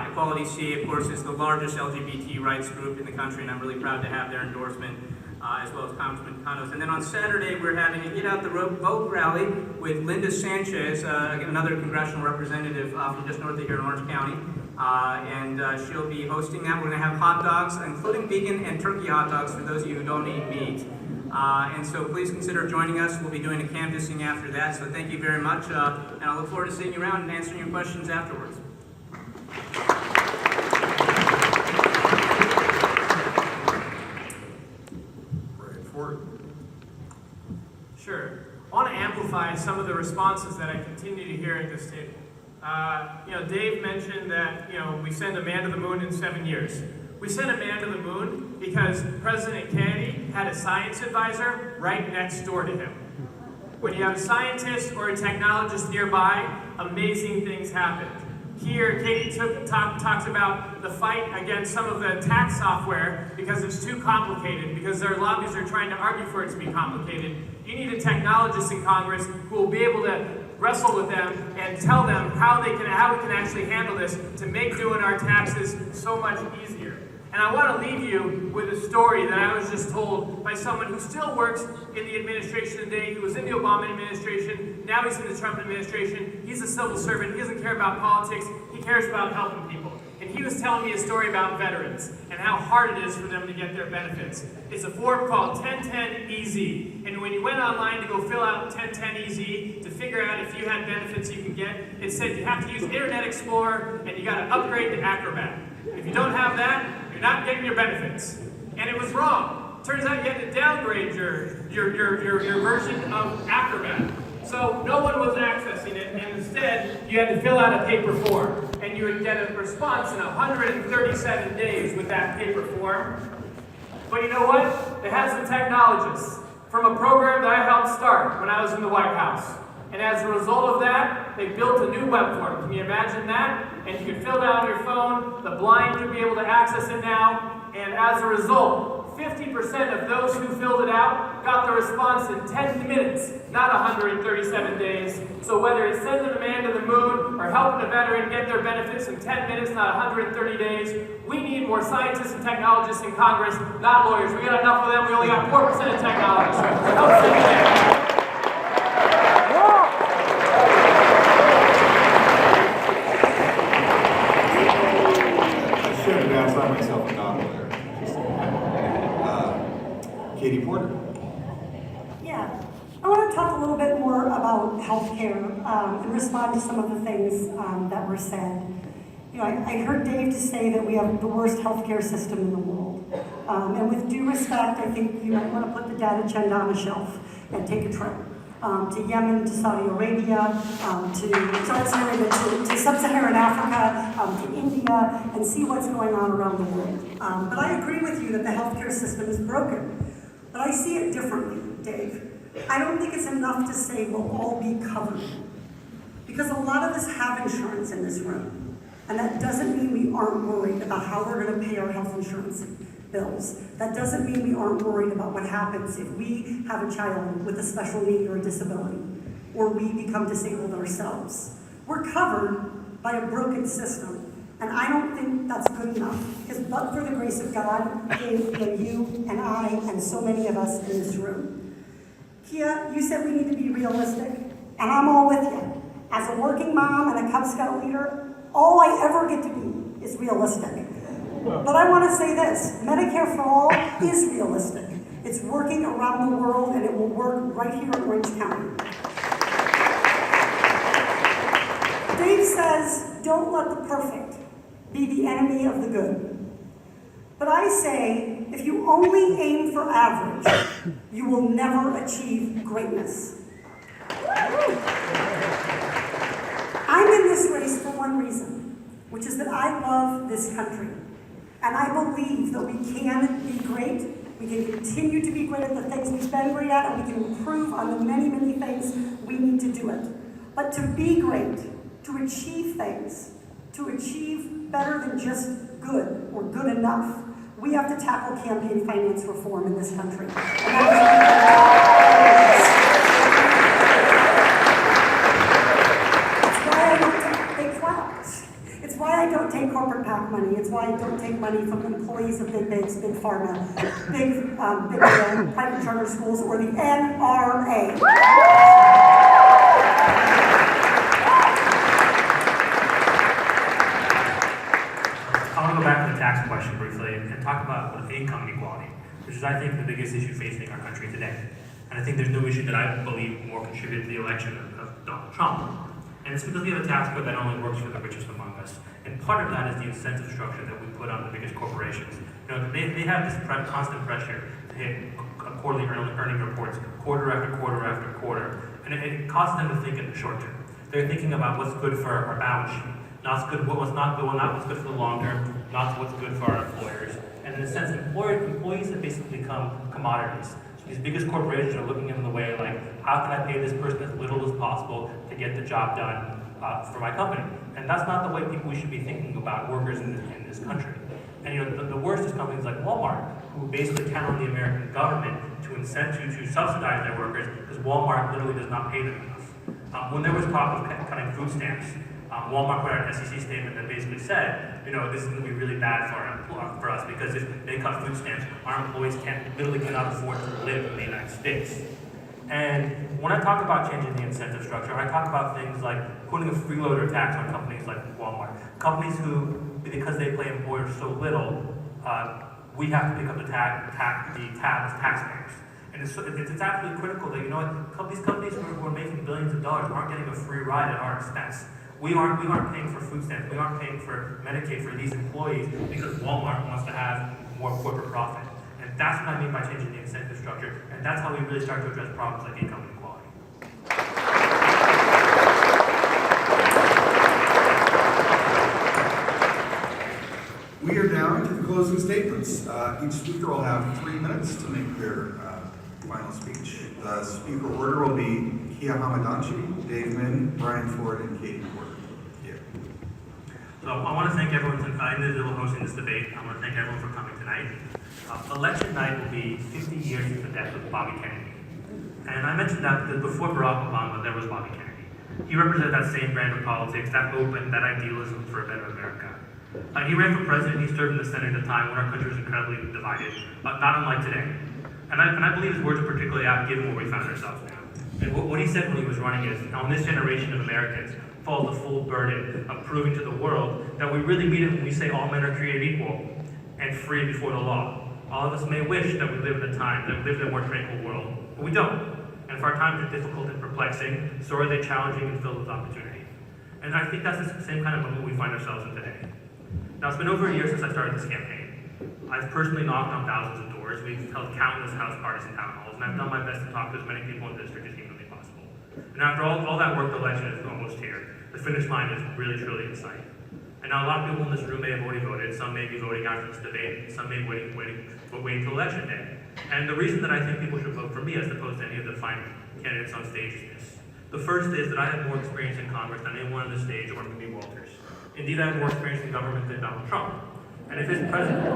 Speaker 3: Equality CA, of course, is the largest LGBT rights group in the country, and I'm really proud to have their endorsement, as well as Congressman Takano's. And then on Saturday, we're having a Get Out the Vote rally with Linda Sanchez, another congressional representative from just north of here in Orange County. And she'll be hosting that. We're going to have hot dogs, including vegan and turkey hot dogs for those of you who don't eat meat. And so please consider joining us. We'll be doing a canvassing after that. So thank you very much. And I look forward to seeing you around and answering your questions afterwards.
Speaker 6: Brian Ford.
Speaker 4: Sure. I want to amplify some of the responses that I continue to hear at this table. Dave mentioned that, we send a man to the moon in 7 years. We sent a man to the moon because President Kennedy had a science advisor right next door to him. When you have a scientist or a technologist nearby, amazing things happen. Here, Katie talks about the fight against some of the tax software because it's too complicated, because their lobbies are trying to argue for it to be complicated. You need a technologist in Congress who will be able to wrestle with them and tell them how we can actually handle this to make doing our taxes so much easier. And I want to leave you with a story that I was just told by someone who still works in the administration today. He was in the Obama administration, now he's in the Trump administration. He's a civil servant, he doesn't care about politics, he cares about helping people. And he was telling me a story about veterans and how hard it is for them to get their benefits. It's a form called 1010EZ. And when you went online to go fill out 1010EZ to figure out if you had benefits you could get, it said you have to use Internet Explorer and you got to upgrade to Acrobat. If you don't have that, you're not getting your benefits. And it was wrong. Turns out you had to downgrade your version of Acrobat. So no one was accessing it, and instead you had to fill out a paper form. And you would get a response in 137 days with that paper form. But you know what? It has the technologists from a program that I helped start when I was in the White House. And as a result of that, they built a new web form. Can you imagine that? And you can fill it out on your phone. The blind can be able to access it now. And as a result, 50% of those who filled it out got the response in 10 minutes, not 137 days. So whether it's sending a man to the moon or helping a veteran get their benefits in 10 minutes, not 130 days, we need more scientists and technologists in Congress, not lawyers. We got enough of them. We only got 4% of technologists. So help send it in.
Speaker 6: Katie Porter.
Speaker 1: Yeah, I want to talk a little bit more about healthcare and respond to some of the things that were said. I heard Dave to say that we have the worst healthcare system in the world. And with due respect, I think you might want to put the data agenda on a shelf and take a trip. to Yemen, to Saudi Arabia, to Sub-Saharan Africa, to India, and see what's going on around the world. But I agree with you that the healthcare system is broken. But I see it differently, Dave. I don't think it's enough to say we'll all be covered. Because a lot of us have insurance in this room. And that doesn't mean we aren't worried about how we're going to pay our health insurance bills. That doesn't mean we aren't worried about what happens if we have a child with a special need or a disability, or we become disabled ourselves. We're covered by a broken system, and I don't think that's good enough, because but for the grace of God, Dave, and you, and I, and so many of us in this room. Kia, you said we need to be realistic, and I'm all with you. As a working mom and a Cub Scout leader, all I ever get to be is realistic. But I want to say this, Medicare for All is realistic. It's working around the world, and it will work right here in Orange County. Dave says, don't let the perfect be the enemy of the good. But I say, if you only aim for average, you will never achieve greatness. I'm in this race for one reason, which is that I love this country. And I believe that we can be great, we can continue to be great at the things we've been great at, and we can improve on the many, many things we need to do it. But to be great, to achieve things, to achieve better than just good or good enough, we have to tackle campaign finance reform in this country. And it's why I don't take corporate PAC money. It's why I don't take money from employees of big banks, big pharma, big private charter schools, or the NRA.
Speaker 2: I want to go back to the tax question briefly and talk about income inequality, which is, I think, the biggest issue facing our country today. And I think there's no issue that I believe more contributed to the election of Donald Trump. And it's because we have a tax code that only works for the richest among us. And part of that is the incentive structure that we put on the biggest corporations. You know, they have this constant pressure to hit quarterly earning reports, quarter after quarter after quarter. And it causes them to think in the short term. They're thinking about what's good for our balance sheet, not what's good for the long term, not what's good for our employers. And in a sense, employees have basically become commodities. So these biggest corporations are looking in the way like, how can I pay this person as little as possible to get the job done for my company? And that's not the way we should be thinking about workers in this country. And you know, the worst is companies like Walmart, who basically count on the American government to subsidize their workers, because Walmart literally does not pay them enough. When there was talk of cutting food stamps, Walmart put out an SEC statement that basically said, you know, this is going to be really bad for us, because if they cut food stamps, our employees literally cannot afford to live in the United States. And when I talk about changing the incentive structure, I talk about things like putting a freeloader tax on companies like Walmart. Companies who, because they pay employers so little, we have to pick up the tab as taxpayers. And it's absolutely critical that, you know what, these companies who are making billions of dollars aren't getting a free ride at our expense. We aren't paying for food stamps, we aren't paying for Medicaid for these employees because Walmart wants to have more corporate profit. And that's what I mean by changing the incentive structure, and that's how we really start to address problems like income inequality.
Speaker 6: We are down to the closing statements. Each speaker will have 3 minutes to make their final speech. The speaker order will be Kia Hamadanchi, Dave Min, Brian Ford, and Katie Porter. Yeah.
Speaker 2: So I want to thank everyone for hosting this debate. I want to thank everyone for coming tonight. Election night will be 50 years since the death of Bobby Kennedy. And I mentioned that because before Barack Obama, there was Bobby Kennedy. He represented that same brand of politics, that hope and that idealism for a better America. He ran for president, he served in the Senate at a time when our country was incredibly divided, not unlike today. And I believe his words are particularly apt given where we found ourselves now. And what he said when he was running is, on this generation of Americans falls the full burden of proving to the world that we really mean it when we say all men are created equal and free before the law. All of us may wish that we lived in a more tranquil world, but we don't. And if our times are difficult and perplexing, so are they challenging and filled with opportunity. And I think that's the same kind of moment we find ourselves in today. Now, it's been over a year since I started this campaign. I've personally knocked on thousands of doors. We've held countless house parties and town halls, and I've done my best to talk to as many people in the district as humanly possible. And after all that work, the election is almost here. The finish line is really, truly in sight. And now a lot of people in this room may have already voted. Some may be voting after this debate. Some may be waiting until election day. And the reason that I think people should vote for me as opposed to any of the fine candidates on stage is this. The first is that I have more experience in Congress than anyone on the stage or Mimi Walters. Indeed, I have more experience in government than Donald Trump. And if his presidency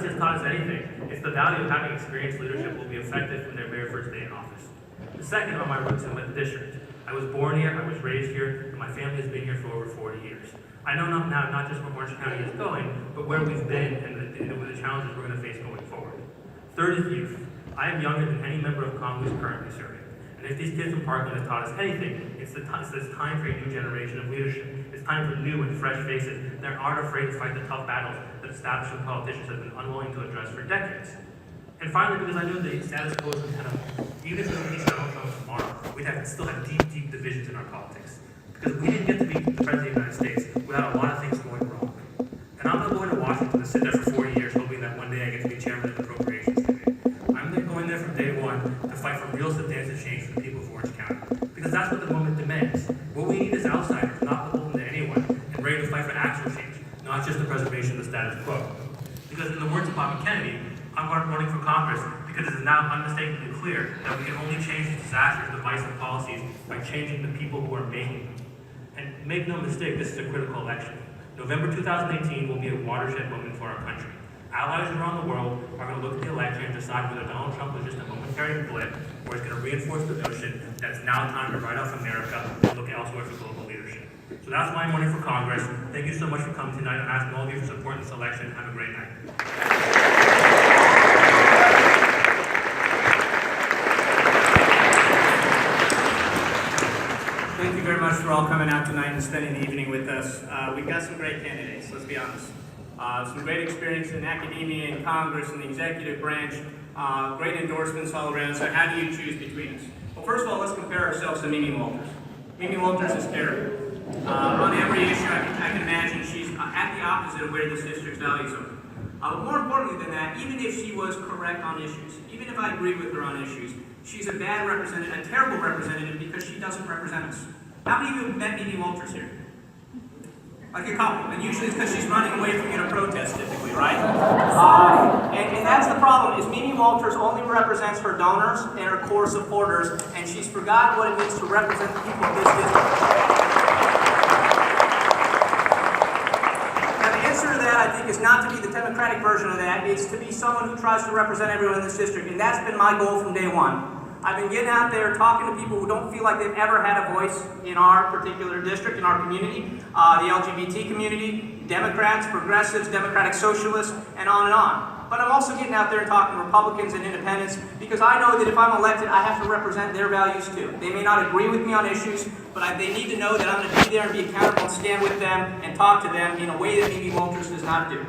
Speaker 2: has taught us anything, it's the value of having experienced leadership will be effective from their very first day in office. The second are my roots in the district. I was born here, I was raised here, and my family has been here for over 40 years. I know not just where Orange County is going, but where we've been and the challenges we're going to face going forward. Third is youth. I am younger than any member of Congress currently serving. And if these kids in Parkland have taught us anything, it's this time for a new generation of leadership. It's time for new and fresh faces that aren't afraid to fight the tough battles that establishment politicians have been unwilling to address for decades. And finally, because I know the status quo is kind of, even if we release Donald Trump tomorrow, we'd still have deep, deep divisions in our politics. Because we didn't get to be the President of the United States without a lot of things going wrong. And I'm not going to Washington to sit there for 40 years hoping that one day I get to be chairman of the Appropriations Committee. I'm going there from day one to fight for real substantive change for the people of Orange County. Because that's what the moment demands. What we need is outsiders, not beholden to anyone, and ready to fight for actual change, not just the preservation of the status quo. Because in the words of Bobby Kennedy, I'm running for Congress because it is now unmistakably clear that we can only change these disastrous, divisive policies by changing the people who are making them. And make no mistake, this is a critical election. November 2018 will be a watershed moment for our country. Allies around the world are going to look at the election and decide whether Donald Trump was just a momentary blip or is going to reinforce the notion that it's now time to write off America and look elsewhere for global leadership. So that's why I'm running for Congress. Thank you so much for coming tonight. I'm asking all of you for supporting this election. Have a great night.
Speaker 3: Thank you very much for all coming out tonight and spending the evening with us. We've got some great candidates, let's be honest. Some great experience in academia and Congress and the executive branch. Great endorsements all around. So how do you choose between us? Well, first of all, let's compare ourselves to Mimi Walters. Mimi Walters is scary. On every issue, I can imagine she's at the opposite of where this district's values are. But more importantly than that, even if she was correct on issues, even if I agreed with her on issues, she's a bad representative, a terrible representative, because she doesn't represent us. How many of you have met Mimi Walters here? Like a couple, and usually it's because she's running away from you to protest, typically, right? And that's the problem, is Mimi Walters only represents her donors and her core supporters, and she's forgotten what it means to represent the people of this district. That I think is not to be the Democratic version of that. It's to be someone who tries to represent everyone in this district, and that's been my goal from day one. I've been getting out there talking to people who don't feel like they've ever had a voice in our particular district, in our community, the LGBT community, Democrats, progressives, Democratic socialists, and on. But I'm also getting out there and talking to Republicans and independents, because I know that if I'm elected, I have to represent their values too. They may not agree with me on issues, but they need to know that I'm going to be there and be accountable and stand with them and talk to them in a way that Mimi Walters does not do.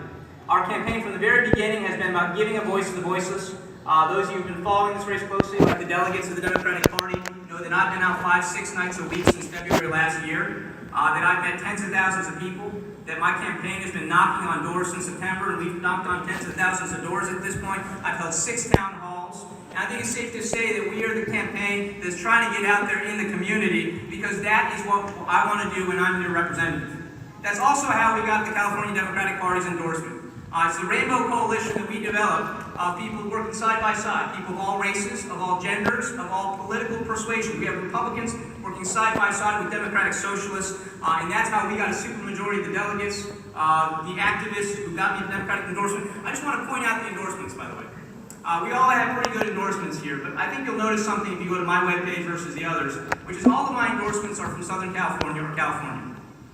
Speaker 3: Our campaign from the very beginning has been about giving a voice to the voiceless. Those of you who've been following this race closely, like the delegates of the Democratic Party, know that I've been out 5-6 nights a week since February last year, that I've met tens of thousands of people, that my campaign has been knocking on doors since September, and we've knocked on tens of thousands of doors at this point. I've held 6 town halls, and I think it's safe to say that we are the campaign that's trying to get out there in the community, because that is what I want to do when I'm your representative. That's also how we got the California Democratic Party's endorsement. It's the Rainbow Coalition that we developed of people working side by side, people of all races, of all genders, of all political persuasion. We have Republicans working side by side with Democratic socialists, and that's how we got a supermajority of the delegates, the activists who got me the Democratic endorsement. I just want to point out the endorsements, by the way. We all have pretty good endorsements here, but I think you'll notice something if you go to my webpage versus the others, which is all of my endorsements are from Southern California or California.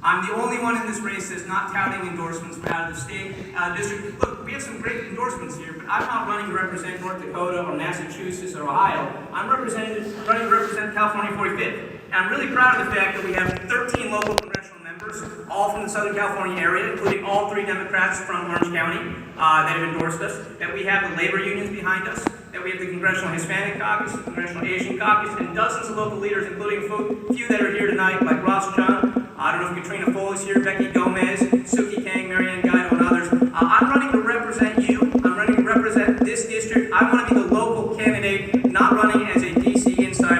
Speaker 3: I'm the only one in this race that's not touting endorsements from out of the state, district. Look, we have some great endorsements here, but I'm not running to represent North Dakota or Massachusetts or Ohio. I'm running to represent California 45th. And I'm really proud of the fact that we have 13 local congressional members, all from the Southern California area, including all 3 Democrats from Orange County that have endorsed us, that we have the labor unions behind us, that we have the Congressional Hispanic Caucus, the Congressional Asian Caucus, and dozens of local leaders, including a few that are here tonight, like Ross Chung. I don't know if Katrina Foley's here, Becky Gomez, Suki Kang, Marianne Guido, and others. I'm running to represent you. I'm running to represent this district. I want to be the local candidate, not running as a DC insider.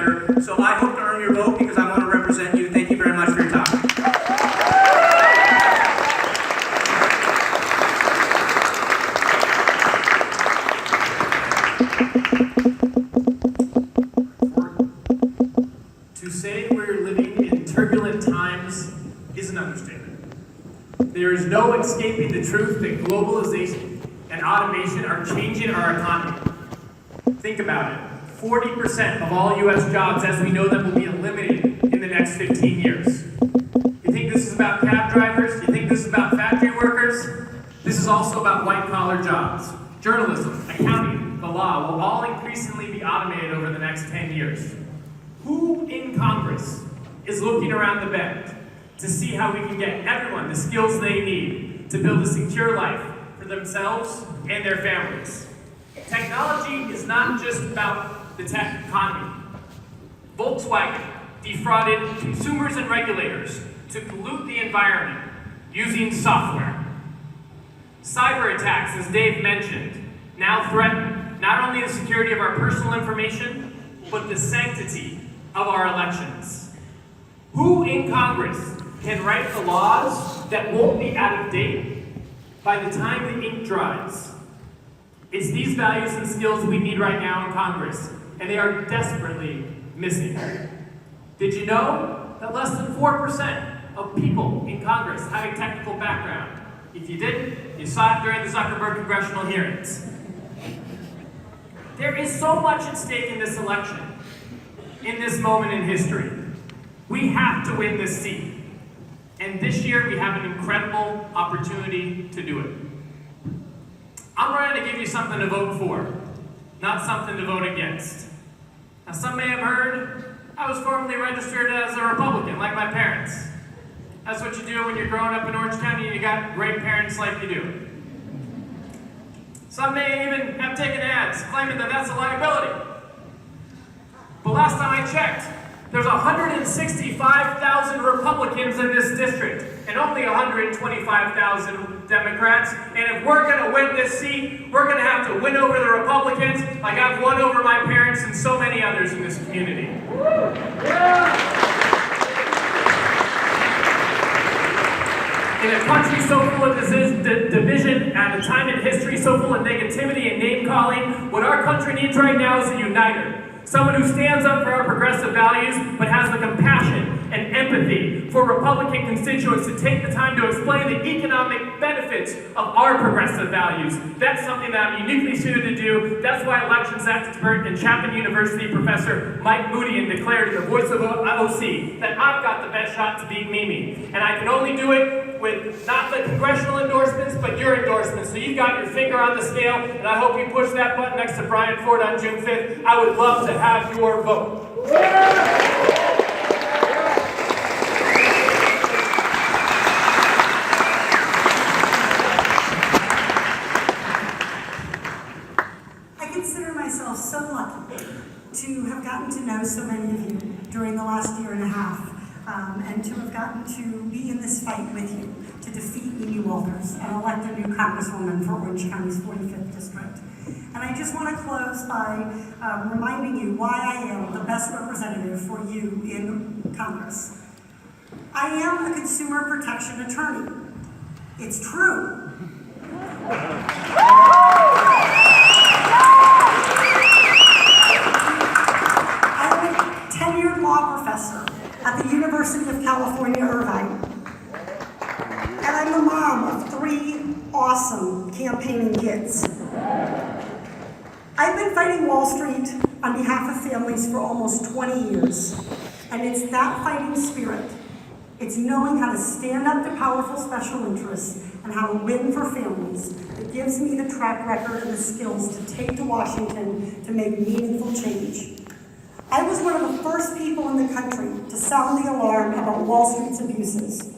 Speaker 4: escaping the truth that globalization and automation are changing our economy. Think about it. 40% of all U.S. jobs as we know them will be eliminated in the next 15 years. You think this is about cab drivers? You think this is about factory workers? This is also about white-collar jobs. Journalism, accounting, the law will all increasingly be automated over the next 10 years. Who in Congress is looking around the bend to see how we can get everyone the skills they need to build a secure life for themselves and their families? Technology is not just about the tech economy. Volkswagen defrauded consumers and regulators to pollute the environment using software. Cyber attacks, as Dave mentioned, now threaten not only the security of our personal information, but the sanctity of our elections. Who in Congress can write the laws that won't be out of date by the time the ink dries? It's these values and skills we need right now in Congress, and they are desperately missing. Did you know that less than 4% of people in Congress have a technical background? If you didn't, you saw it during the Zuckerberg congressional hearings. There is so much at stake in this election, in this moment in history. We have to win this seat. And this year we have an incredible opportunity to do it. I'm running to give you something to vote for, not something to vote against. Now, some may have heard I was formally registered as a Republican, like my parents. That's what you do when you're growing up in Orange County and you got great parents like you do. Some may even have taken ads claiming that that's a liability. But last time I checked, there's 165,000 Republicans in this district and only 125,000 Democrats. And if we're going to win this seat, we're going to have to win over the Republicans like I've won over my parents and so many others in this community. In a country so full of division, at a time in history so full of negativity and name-calling, what our country needs right now is a uniter. Someone who stands up for our progressive values, but has the compassion and empathy for Republican constituents to take the time to explain the economic benefits of our progressive values. That's something that I'm uniquely suited to do. That's why elections expert and Chapman University professor Mike Moody declared in the Voice of OC that I've got the best shot to beat Mimi. And I can only do it with not the congressional endorsements, but your endorsements. So you've got your finger on the scale, and I hope you push that button next to Brian Ford on June 5th. I would love to have your vote.
Speaker 1: I consider myself so lucky to have gotten to know so many of you during the last year and a half, and to have gotten to be in this fight with you to defeat Mimi Walters and elect a new Congresswoman for Orange County's 45th District. And I just want to close by reminding you why I am the best representative for you in Congress. I am a consumer protection attorney. It's true. I'm a tenured law professor at the University of California, Irvine. And I'm the mom of 3 awesome campaigning kids. I've been fighting Wall Street on behalf of families for almost 20 years. And it's that fighting spirit, it's knowing how to stand up to powerful special interests and how to win for families that gives me the track record and the skills to take to Washington to make meaningful change. I was one of the first people in the country to sound the alarm about Wall Street's abuses.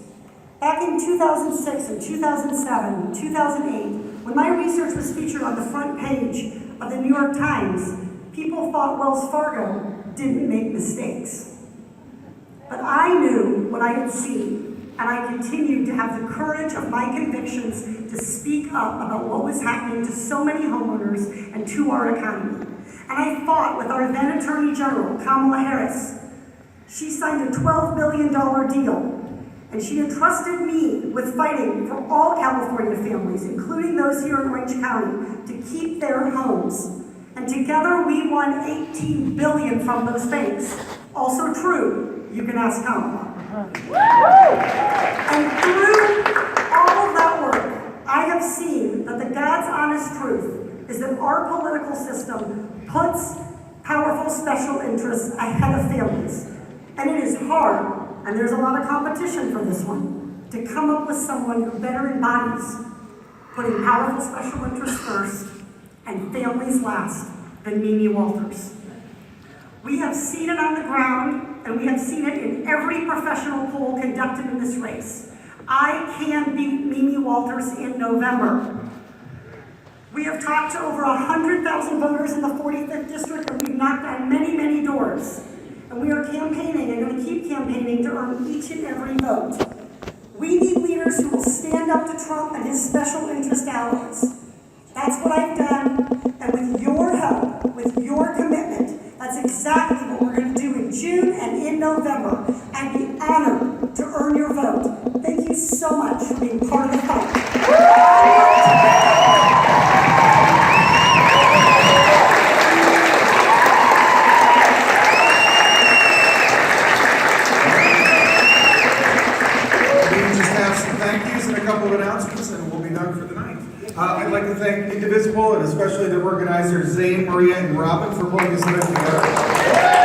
Speaker 1: Back in 2006 and 2007 and 2008, when my research was featured on the front page of the New York Times, people thought Wells Fargo didn't make mistakes. But I knew what I had seen, and I continued to have the courage of my convictions to speak up about what was happening to so many homeowners and to our economy. And I fought with our then Attorney General, Kamala Harris. She signed a $12 billion deal, and she entrusted me with fighting for all California families, including those here in Orange County, to keep their homes. And together we won $18 billion from those banks. Also true, you can ask Kamala. And through all of that work, have seen that the God's honest truth is that our political system puts powerful special interests ahead of families. And it is hard, and there's a lot of competition for this one, to come up with someone who better embodies putting powerful special interests first and families last than Mimi Walters. We have seen it on the ground, and we have seen it in every professional poll conducted in this race. I can beat Mimi Walters in November. We have talked to over 100,000 voters in the 45th district, and we've knocked on many, many doors. And we are campaigning and going to keep campaigning to earn each and every vote. We need leaders who will stand up to Trump and his special interest allies. That's what I've done, and with your help, with your commitment, that's exactly what we're going to do in June and in November. I'd be honored to earn your vote. Thank you so much for being part of the fight.
Speaker 6: Couple of announcements and we'll be done for the night. I'd like to thank Indivisble and especially their organizers Zane, Maria, and Robin for putting this event together.